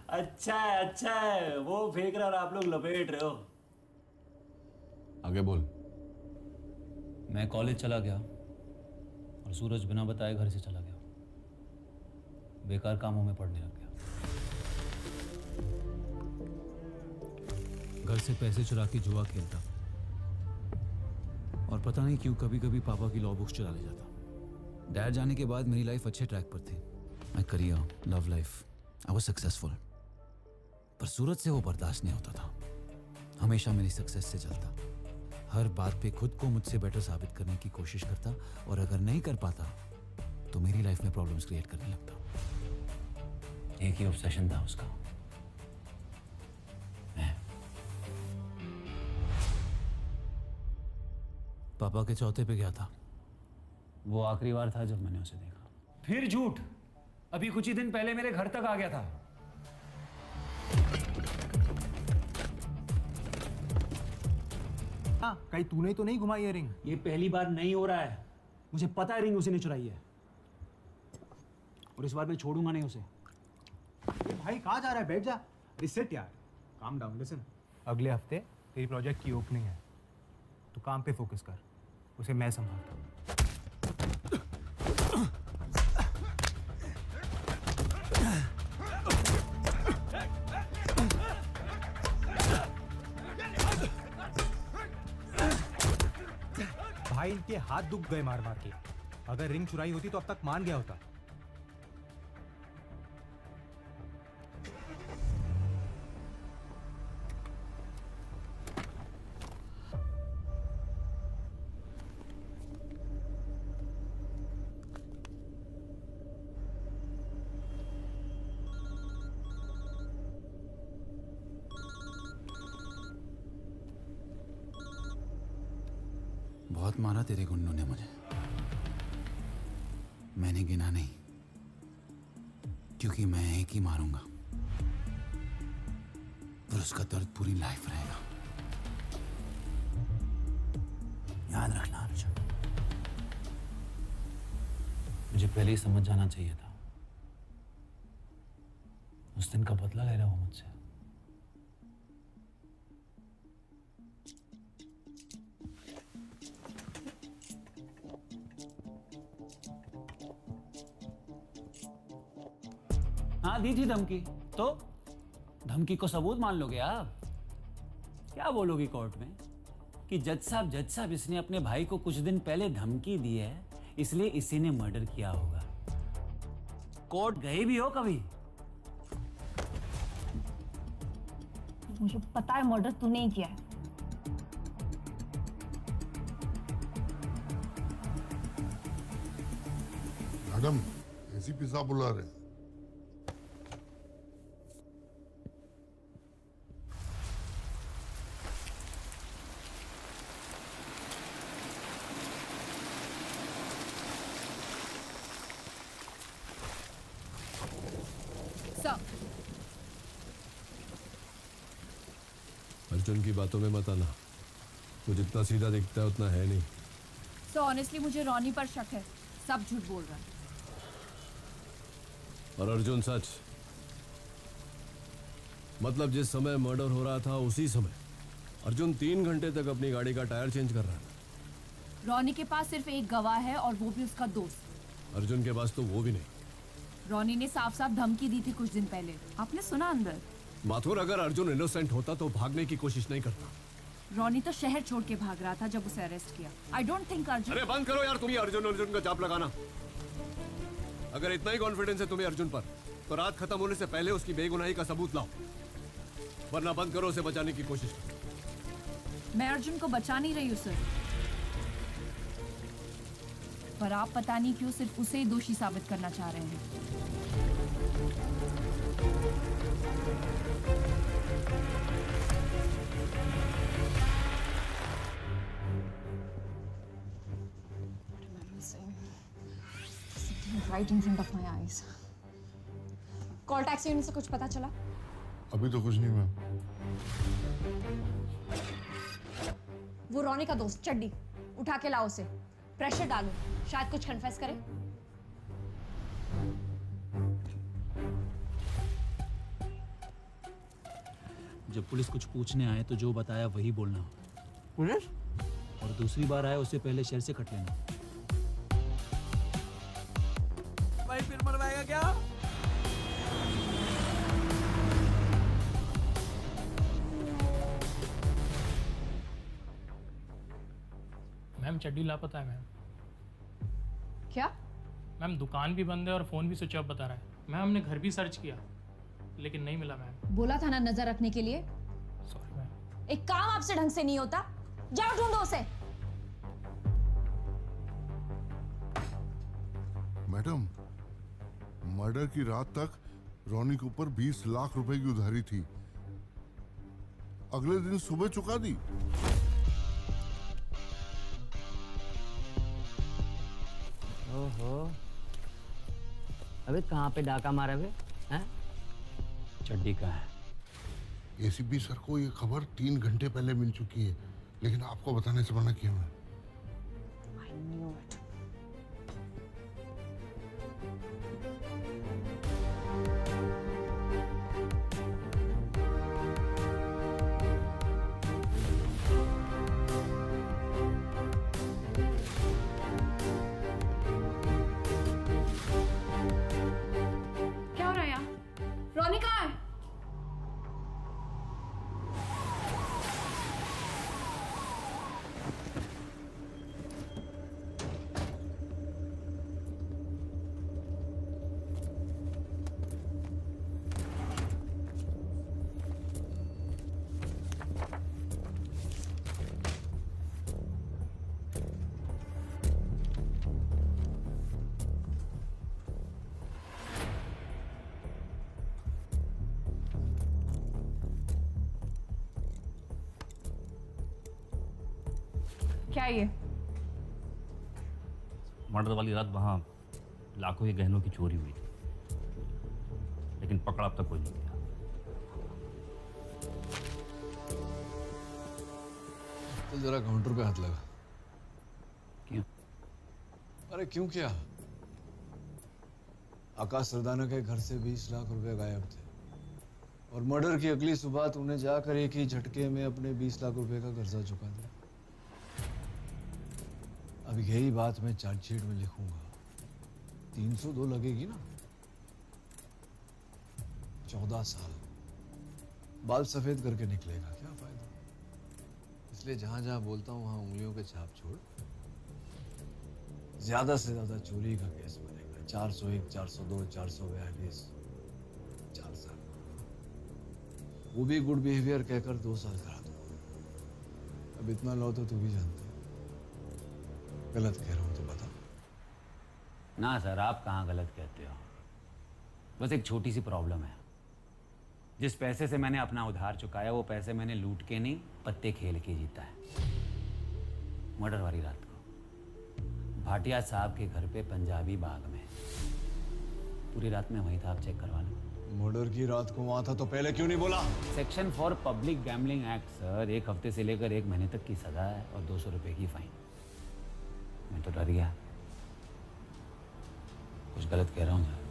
अच्छा है, वो फेंक रहा और आप लोग लपेट रहे हो। आगे बोल। मैं कॉलेज चला गया और सूरज बिना बताए घर से चला गया। बेकार कामों में पड़ने लग गया। घर से पैसे चुरा के जुआ खेलता और पता नहीं क्यों कभी कभी पापा की लॉ बुक्स चुरा ले जाता। डैड जाने के बाद मेरी लाइफ अच्छे ट्रैक पर थी। My career, love life, I was successful. पर सूरज से वो बर्दाश्त नहीं होता था। हमेशा मेरी सक्सेस से चलता, हर बात पे खुद को मुझसे बेटर साबित करने की कोशिश करता और अगर नहीं कर पाता तो मेरी लाइफ में प्रॉब्लम्स क्रिएट करने लगता। एक ही ऑब्सेशन था उसका, मैं। पापा के चौथे पे गया था। वो आखिरी बार था जब मैंने उसे देखा। फिर झूठ, अभी कुछ ही दिन पहले मेरे घर तक आ गया था। हाँ, कहीं तूने तो नहीं घुमाई ये रिंग? ये पहली बार नहीं हो रहा है। मुझे पता है रिंग उसी ने चुराई है और इस बार मैं छोड़ूंगा नहीं उसे। भाई कहाँ जा रहा है? बैठ जा। रिसेट यार, काम डाउन। लिसन, अगले हफ्ते तेरी प्रोजेक्ट की ओपनिंग है, तो काम पे फोकस कर, उसे मैं संभालता हूँ। भाई इनके हाथ दुख गए मार मार के। अगर रिंग चुराई होती तो अब तक मान गया होता। बहुत मारा तेरे गुंडों ने मुझे, मैंने गिना नहीं, क्योंकि मैं एक ही मारूंगा पर उसका दर्द पूरी लाइफ रहेगा। याद रखना अर्जुन, मुझे पहले ही समझ जाना चाहिए था। उस दिन का बदला ले रहा हूं मुझसे। हाँ दी थी धमकी, तो धमकी को सबूत मान लोगे आप? क्या बोलोगी कोर्ट में कि जज साहब इसने अपने भाई को कुछ दिन पहले धमकी दी है, इसलिए इसी ने मर्डर किया होगा। कोर्ट गए भी हो कभी? मुझे पता है मर्डर तूने ही किया है। मैडम एसीपी साहब बुला रहे हैं। अर्जुन की बातों में मत आना। वो जितना सीधा दिखता है उतना है नहीं। सो ऑनेस्टली मुझे रॉनी पर शक है, सब झूठ बोल रहा है। और अर्जुन सच। मतलब जिस समय मर्डर हो रहा था उसी समय अर्जुन 3 घंटे तक अपनी गाड़ी का टायर चेंज कर रहा था। रॉनी के पास सिर्फ एक गवाह है और वो भी उसका दोस्त। अर्जुन के पास तो वो भी नहीं। रॉनी ने साफ साफ धमकी दी थी कुछ दिन पहले, आपने सुना अंदर? माथुर, अगर अर्जुन इनोसेंट होता तो भागने की कोशिश नहीं करता। रॉनी तो शहर छोड़ के भाग रहा था जब उसे अरेस्ट किया। I don't think Arjun. अरे बंद करो यार तुम्हें अर्जुन का जाप लगाना। अगर इतना ही कॉन्फिडेंस है तुम्हें अर्जुन पर, तो रात खत्म होने से पहले उसकी बेगुनाही का सबूत लाओ, वरना बंद करो उसे बचाने की कोशिश। मैं अर्जुन को बचा नहीं रही हूँ सर, पर आप पता नहीं क्यों सिर्फ उसे ही दोषी साबित करना चाह रहे हैं। Right in front of my eyes. Call taxi unit से कुछ पता चला? अभी तो कुछ नहीं मैम। वो रॉनी का दोस्त चड्डी, उठा के लाओ उसे, प्रेशर डालो, शायद कुछ कन्फेस करे। जब पुलिस कुछ पूछने आए तो जो बताया वही बोलना। पुलिस? और दूसरी बार आए उससे पहले शहर से कट लेना। भाई फिर मरवाएगा क्या? मैम चड्डी लापता है मैम। क्या? मैम दुकान भी बंद है और फोन भी स्विच ऑफ बता रहा है। मैम हमने घर भी सर्च किया लेकिन नहीं मिला मैम। बोला था ना नजर रखने के लिए। Sorry ma'am. एक काम आपसे ढंग से नहीं होता, जाओ ढूंढो उसे। मैडम, मर्डर की रात तक रॉनी के ऊपर 20 लाख रुपए की उधारी थी, अगले दिन सुबह चुका दी। ओहो, अबे कहाँ पे डाका मारा बे? हैं? चड्डी का है। एसीपी सर को ये खबर 3 घंटे पहले मिल चुकी है, लेकिन आपको बताने से मना किया मैं। I knew it. क्या हो रहा है यहाँ? रॉनी कहाँ है? क्या ये? मर्डर वाली रात वहाँ लाखों के गहनों की चोरी हुई थी, लेकिन पकड़ा अब तक कोई नहीं गया। तो जरा काउंटर पे हाथ लगा। क्यों? अरे क्यों क्या? आकाश सरदाना के घर से 20 लाख रुपए गायब थे और मर्डर की अगली सुबह तूने जाकर एक ही झटके में अपने 20 लाख रुपए का कर्जा चुका दिया। अब यही बात मैं चार्जशीट में लिखूंगा। 302 लगेगी ना? 14 साल बाल सफेद करके निकलेगा, क्या फायदा? इसलिए जहां जहां बोलता हूं वहां उंगलियों के छाप छोड़। ज्यादा से ज्यादा चोरी का केस बनेगा। 401, 402, 442, 4 साल। वो भी गुड बिहेवियर कहकर 2 साल करा दो। अब इतना लो तो तू भी जानता है। गलत कह रहा हूं तो बता। ना सर, आप कहाँ गलत कहते हो। बस एक छोटी सी प्रॉब्लम है। जिस पैसे से मैंने अपना उधार चुकाया वो पैसे मैंने लूट के नहीं, पत्ते खेल के जीता है। मर्डर वाली रात को भाटिया साहब के घर पे पंजाबी बाग में, पूरी रात में वहीं था, आप चेक करवा लो। मर्डर की रात को वहां था तो पहले क्यों नहीं बोला? Section for public gambling act sir, 1 हफ्ते से लेकर 1 महीने तक की सजा है और 200 रुपए की फाइन। मैं तो डर गया, कुछ गलत कह रहा हूँ सर।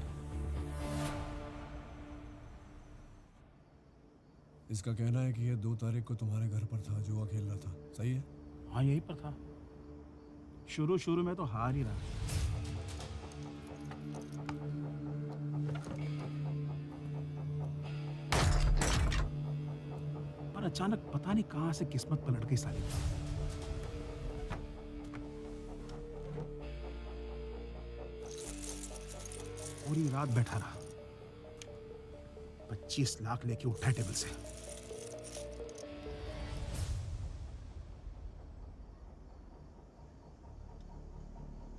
इसका कहना है कि ये 2 तारीख को तुम्हारे घर पर था, जुआ खेल रहा था, सही है? हाँ यहीं पर था। शुरू में तो हार ही रहा। पर अचानक पता नहीं कहां से किस्मत पलट गई साली। पूरी रात बैठा रहा, 25 लाख लेके उठा टेबल से।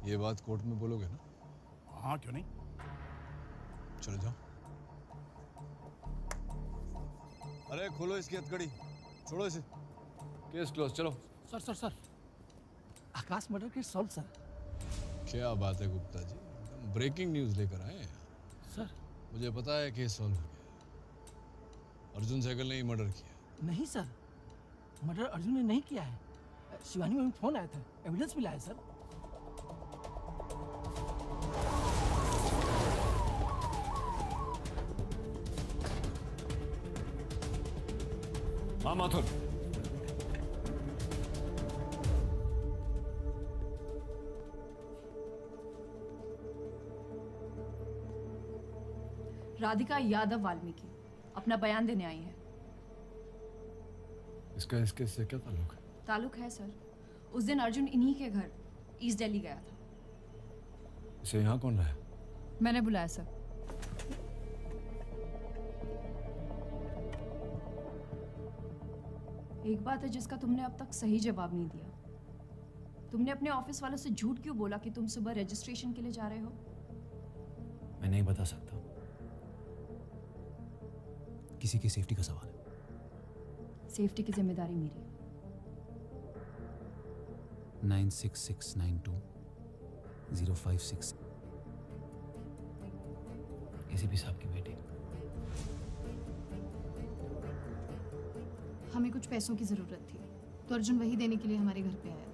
ये बात कोर्ट में बोलोगे ना? हाँ क्यों नहीं। चलो जाओ। अरे खोलो इसकी हथकड़ी, छोड़ो इसे। केस क्लोज, चलो। सर आकाश मर्डर केस सॉल्व सर। क्या बात है गुप्ता जी, ब्रेकिंग न्यूज लेकर आए हैं सर। मुझे पता है केस सॉल्व हो गया। अर्जुन सहगल ने ही मर्डर किया। नहीं सर, मर्डर अर्जुन ने नहीं किया है। शिवानी में फोन आया था, एविडेंस मिला है सर। हाँ माथुर। राधिका यादव वाल्मीकि अपना बयान देने आई है। इसका इस केस से क्या ताल्लुक है? ताल्लुक है सर, उस दिन अर्जुन इन्हीं के घर ईस्ट दिल्ली गया था। इसे यहाँ कौन रहा है? मैंने बुलाया सर। एक बात है जिसका तुमने अब तक सही जवाब नहीं दिया। तुमने अपने ऑफिस वालों से झूठ क्यों बोला कि तुम सुबह रजिस्ट्रेशन के लिए जा रहे हो? मैं नहीं बता सकता, किसी की सेफ्टी का सवाल है। सेफ्टी की जिम्मेदारी मेरी है। 96692056 एसीपी साहब की बेटी। हमें कुछ पैसों की जरूरत थी तो अर्जुन वही देने के लिए हमारे घर पे आया था।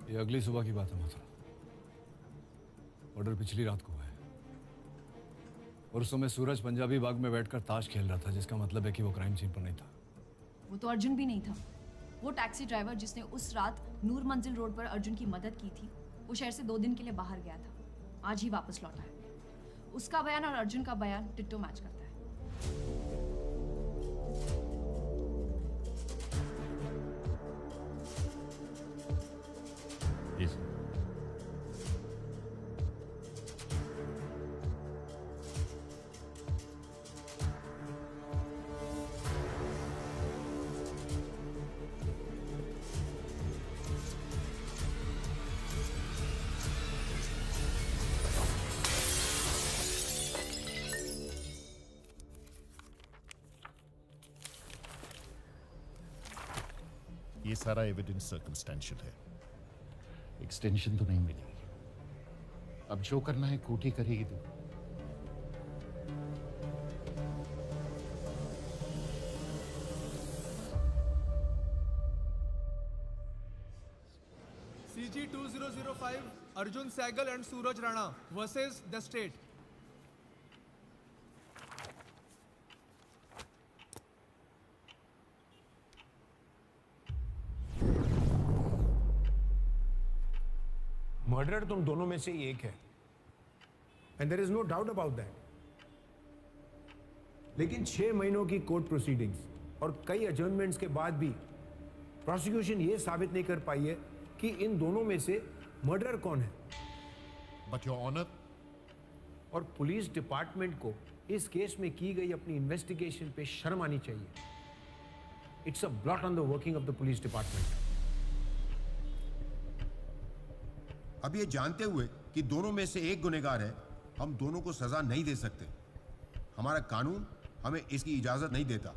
ये अगली सुबह की बात है माथुर। ऑर्डर पिछली रात को हुआ है और उस समय सूरज पंजाबी बाग में बैठकर ताश खेल रहा था, जिसका मतलब है कि वो क्राइम सीन पर नहीं था। वो तो अर्जुन भी नहीं था। वो टैक्सी ड्राइवर जिसने उस रात नूर मंजिल रोड पर अर्जुन की मदद की थी, वो शहर से 2 दिन के लिए बाहर गया था, आज ही वापस लौटा है। उसका बयान और अर्जुन का बयान टिट्टो मैच करता है। Yes. ये सारा एविडेंस सर्कमस्टेंशियल है। एक्सटेंशन तो नहीं मिलेगी। अब जो करना है कोर्ट ही करेगी। तो CG 2005 Arjun Sehgal and Suraj Rana versus the state. Murder तुम दोनों में से एक है, and there is no doubt about that. लेकिन 6 महीनों की कोर्ट प्रोसीडिंग्स और कई अजर्नमेंट्स के बाद भी प्रोसिक्यूशन ये साबित नहीं कर पाई है कि इन दोनों में से मर्डरर कौन है। बट योर ऑनर, और पुलिस डिपार्टमेंट को इस केस में की गई अपनी इन्वेस्टिगेशन पे शर्म आनी चाहिए। It's a blot on the working of the police department. अब ये जानते हुए कि दोनों में से एक गुनहगार है, हम दोनों को सजा नहीं दे सकते। हमारा कानून हमें इसकी इजाजत नहीं देता।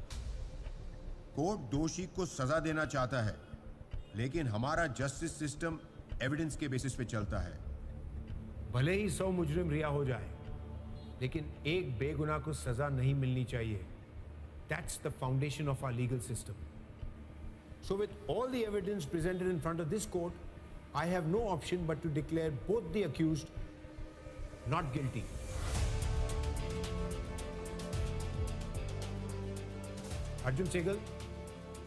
कोर्ट दोषी को सजा देना चाहता है, लेकिन हमारा जस्टिस सिस्टम एविडेंस के बेसिस पे चलता है। भले ही 100 मुजरिम रिहा हो जाए, लेकिन एक बेगुनाह को सजा नहीं मिलनी चाहिए। That's the foundation of our legal system. So with all the evidence presented in front of this court, I have no option but to declare both the accused not guilty. Arjun Sehgal,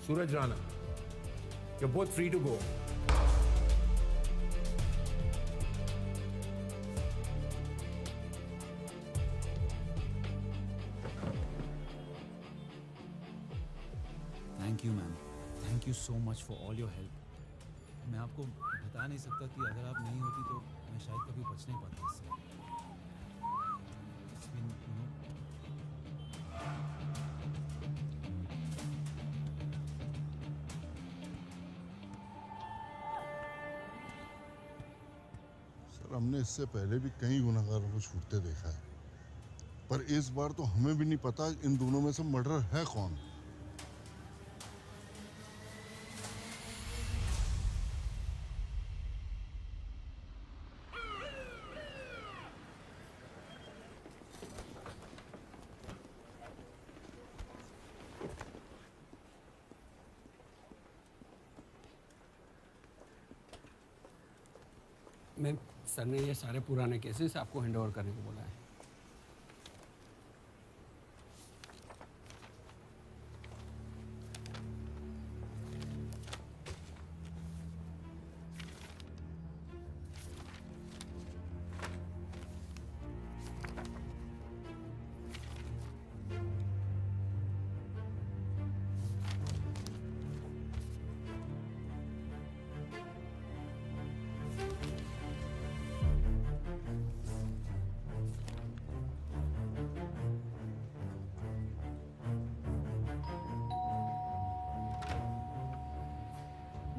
Suraj Rana, you're both free to go. Thank you ma'am, thank you so much for all your help. मैं आपको बता नहीं सकता कि अगर आप नहीं होती तो मैं शायद कभी बच नहीं पाता इससे। It's been, you know, sir, हमने इससे पहले भी कई गुनहगारों को छूटते देखा है, पर इस बार तो हमें भी नहीं पता इन दोनों में से मर्डर है कौन। मैम, सर ने ये सारे पुराने केसेस आपको हैंड ओवर करने को बोला है।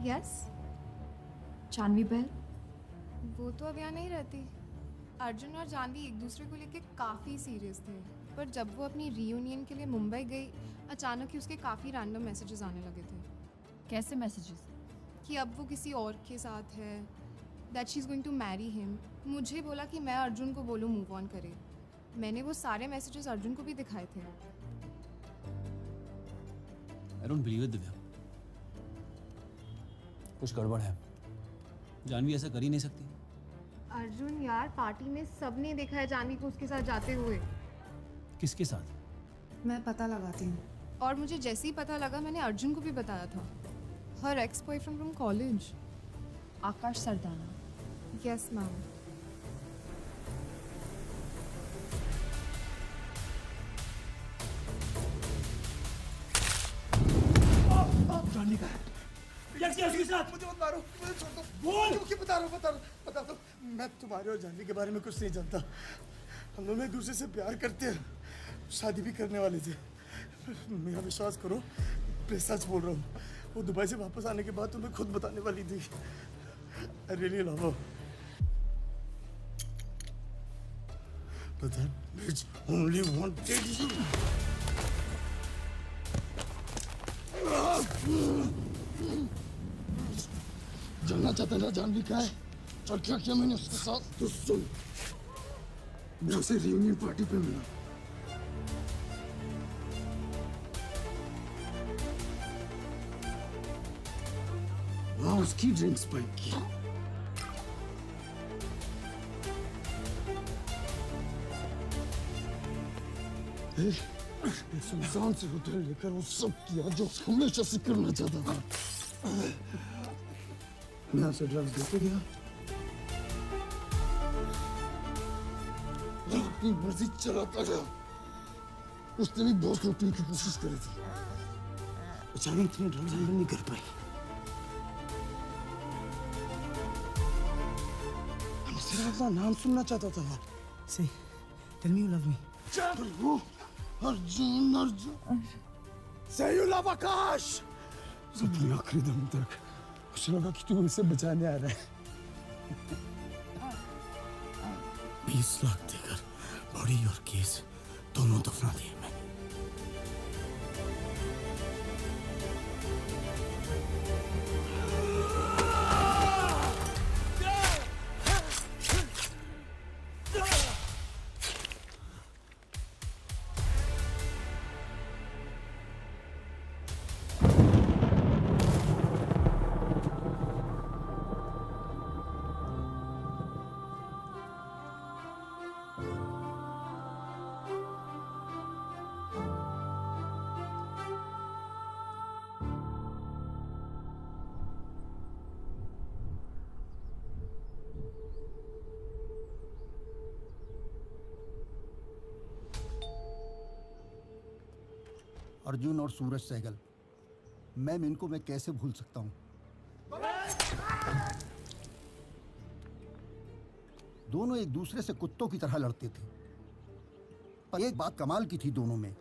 यस जानवी बहल, वो तो अब यहाँ नहीं रहती। अर्जुन और जानवी एक दूसरे को लेके काफ़ी सीरियस थे, पर जब वो अपनी रीयूनियन के लिए मुंबई गई, अचानक ही उसके काफ़ी रैंडम मैसेजेस आने लगे थे। कैसे मैसेजेस? कि अब वो किसी और के साथ है, that she is going to marry him. मुझे बोला कि मैं अर्जुन को बोलूँ मूव ऑन करे। मैंने वो सारे मैसेजेस अर्जुन को भी दिखाए थे। I don't believe it Divya, कुछ गड़बड़ है। जानवी ऐसा कर ही नहीं सकती। अर्जुन यार, पार्टी में सबने देखा है जानवी को उसके साथ जाते हुए। किसके साथ? मैं पता लगाती हूँ। और मुझे जैसे ही पता लगा मैंने अर्जुन को भी बताया था। हर ex boyfriend from college, Akash Sardana. Yes ma'am. Janvi का है। उसके साथ मुझे मत मारो, मुझे छोड़ दो। बोल क्यों? बता दो। मैं तुम्हारे और जानवी के बारे में कुछ नहीं जानता। हम दोनों एक दूसरे से प्यार करते हैं, शादी भी करने वाले थे। मेरा विश्वास करो, मैं सच बोल रहा हूँ। वो दुबई से वापस आने के बाद तुम्हें खुद बताने वाली थी। I really love her. But that bitch only wanted you. जानना चाहता ना जानवी का है और क्या किया मैंने उसके साथ? तो सुन, मैं उसे रियूनियन पार्टी पे मिला। वहां उसकी ड्रिंक्स स्पाइक की। सुनसान से होटल लेकर वो सब किया जो हमेशा से करना चाहता था। मैं उसे ड्रग्स देते गया, अपनी मर्जी चलाता गया। उसने भी बहुत लूटने की कोशिश करी थी। अचानक इतने ड्रग्स हैंडल नहीं कर पाई। मैं सिर्फ अपना नाम सुनना चाहता था। Say, tell me you love me. Arjun. Say you love आकाश। अपने आखिरी दम तक उसे लगा कि तू उसे बचाने आ रहा है। 20 लाख देकर बॉडी और केस दोनों दफना दिए मैंने। अर्जुन और सूरज सहगल, मैम इनको मैं कैसे भूल सकता हूँ। दोनों एक दूसरे से कुत्तों की तरह लड़ते थे, पर एक बात कमाल की थी दोनों में,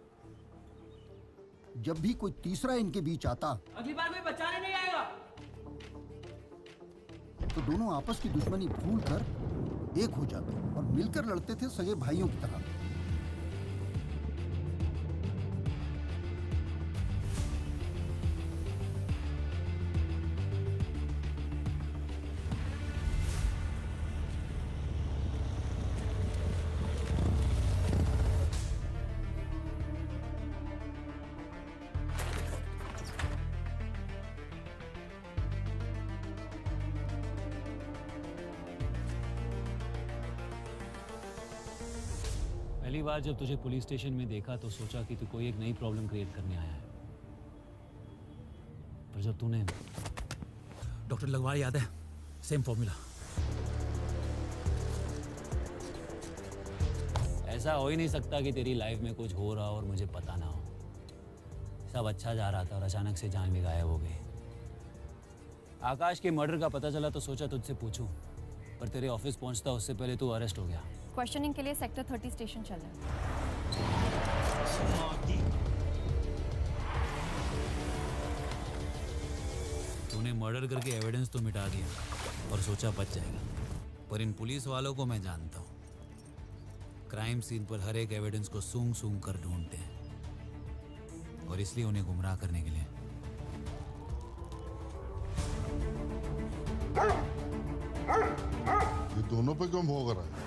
जब भी कोई तीसरा इनके बीच आता अगली बार कोई बचाने नहीं आएगा। तो दोनों आपस की दुश्मनी भूल कर एक हो जाते और मिलकर लड़ते थे सगे भाइयों की तरह। पहली बार जब तुझे पुलिस स्टेशन में देखा तो सोचा कि तू कोई एक नई प्रॉब्लम क्रिएट करने आया है, पर जब तूने डॉक्टर लगवाल याद है, सेम फॉर्मूला। ऐसा हो ही नहीं सकता कि तेरी लाइफ में कुछ हो रहा और मुझे पता ना हो। सब अच्छा जा रहा था और अचानक से जान भी गायब हो गई। आकाश के मर्डर का पता चला तो सोचा तुझसे पूछूं, पर तेरे ऑफिस पहुंचता उससे पहले तू अरेस्ट हो गया। क्वेश्चनिंग के लिए सेक्टर 30 स्टेशन चल रहा है। तूने मर्डर करके एविडेंस तो मिटा दिया और सोचा बच जाएगा, पर इन पुलिस वालों को मैं जानता हूँ। क्राइम सीन पर हर एक एविडेंस को सूंघ सूंघ कर ढूंढते हैं और इसलिए उन्हें गुमराह करने के लिए ये दोनों पे क्यों भोग रहा है?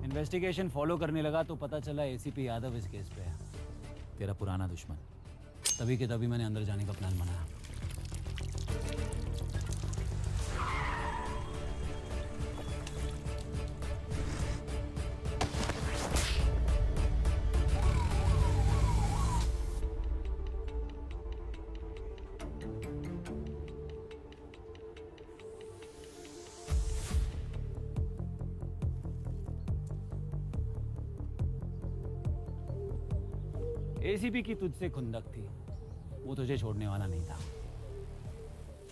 इन्वेस्टिगेशन फॉलो करने लगा तो पता चला एसीपी यादव इस केस पे है, तेरा पुराना दुश्मन। तभी के तभी मैंने अंदर जाने का प्लान बनाया। एसीपी की तुझसे खुंदक थी, वो तुझे छोड़ने वाला नहीं था।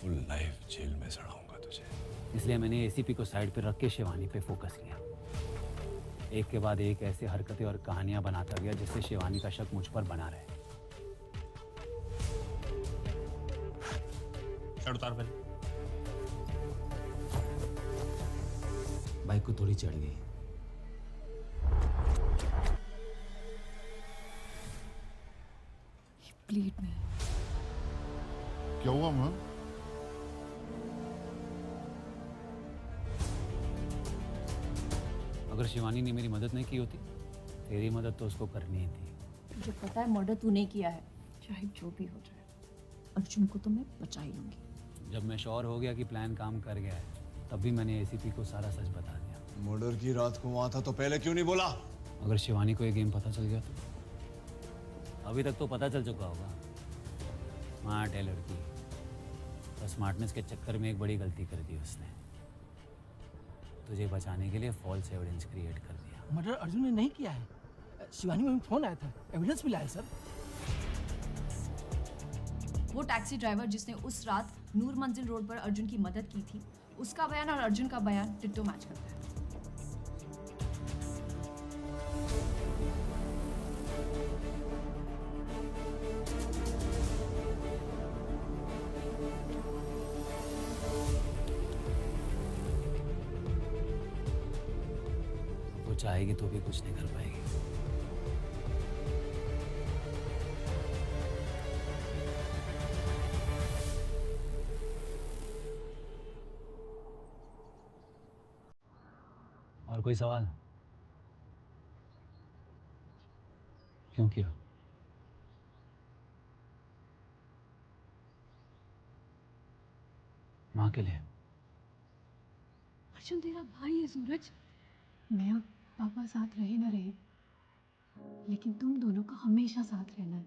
फुल लाइफ जेल में सड़ाऊंगा तुझे। इसलिए मैंने एसीपी को साइड पे रख के शिवानी पे फोकस किया। एक के बाद एक ऐसे हरकतें और कहानियां बनाता गया जिससे शिवानी का शक मुझ पर बना रहे। शर्ट उतार पहले। बाइक को थोड़ी चढ़ गई। ब्लीड में। क्या हुआ मैम? अगर शिवानी ने मेरी मदद नहीं की होती, तेरी मदद तो उसको करनी ही थी। मुझे पता है मर्डर तूने किया है, चाहे जो भी हो जाए। अर्जुन को तो मैं बचा ही लूंगी। जब मैं श्योर हो गया कि प्लान काम कर गया है, तब भी मैंने एसीपी को सारा सच बता दिया। मर्डर की रात को वहां था तो पहले क्यों नहीं बोला? अगर शिवानी को ये गेम पता चल गया तो? अभी तक तो पता चल चुका होगा। स्मार्ट है लड़की, तो स्मार्टनेस के चक्कर में एक बड़ी गलती कर दी उसने। तुझे बचाने के लिए फॉल्स एविडेंस क्रिएट कर दिया। मर्डर अर्जुन ने नहीं किया है। शिवानी में फोन आया था, एविडेंस मिला है सर। वो टैक्सी ड्राइवर जिसने उस रात नूर मंजिल रोड पर अर्जुन की मदद की थी, उसका बयान और अर्जुन का बयान डिट्टो मैच करता है। चाहेगी तो भी कुछ नहीं कर पाएगी। और कोई सवाल? क्यों किया? माँ के लिए। अर्जुन तेरा भाई है सूरज। मैं और पापा साथ रहे ना रहे, लेकिन तुम दोनों का हमेशा साथ रहना है।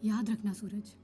याद रखना सूरज।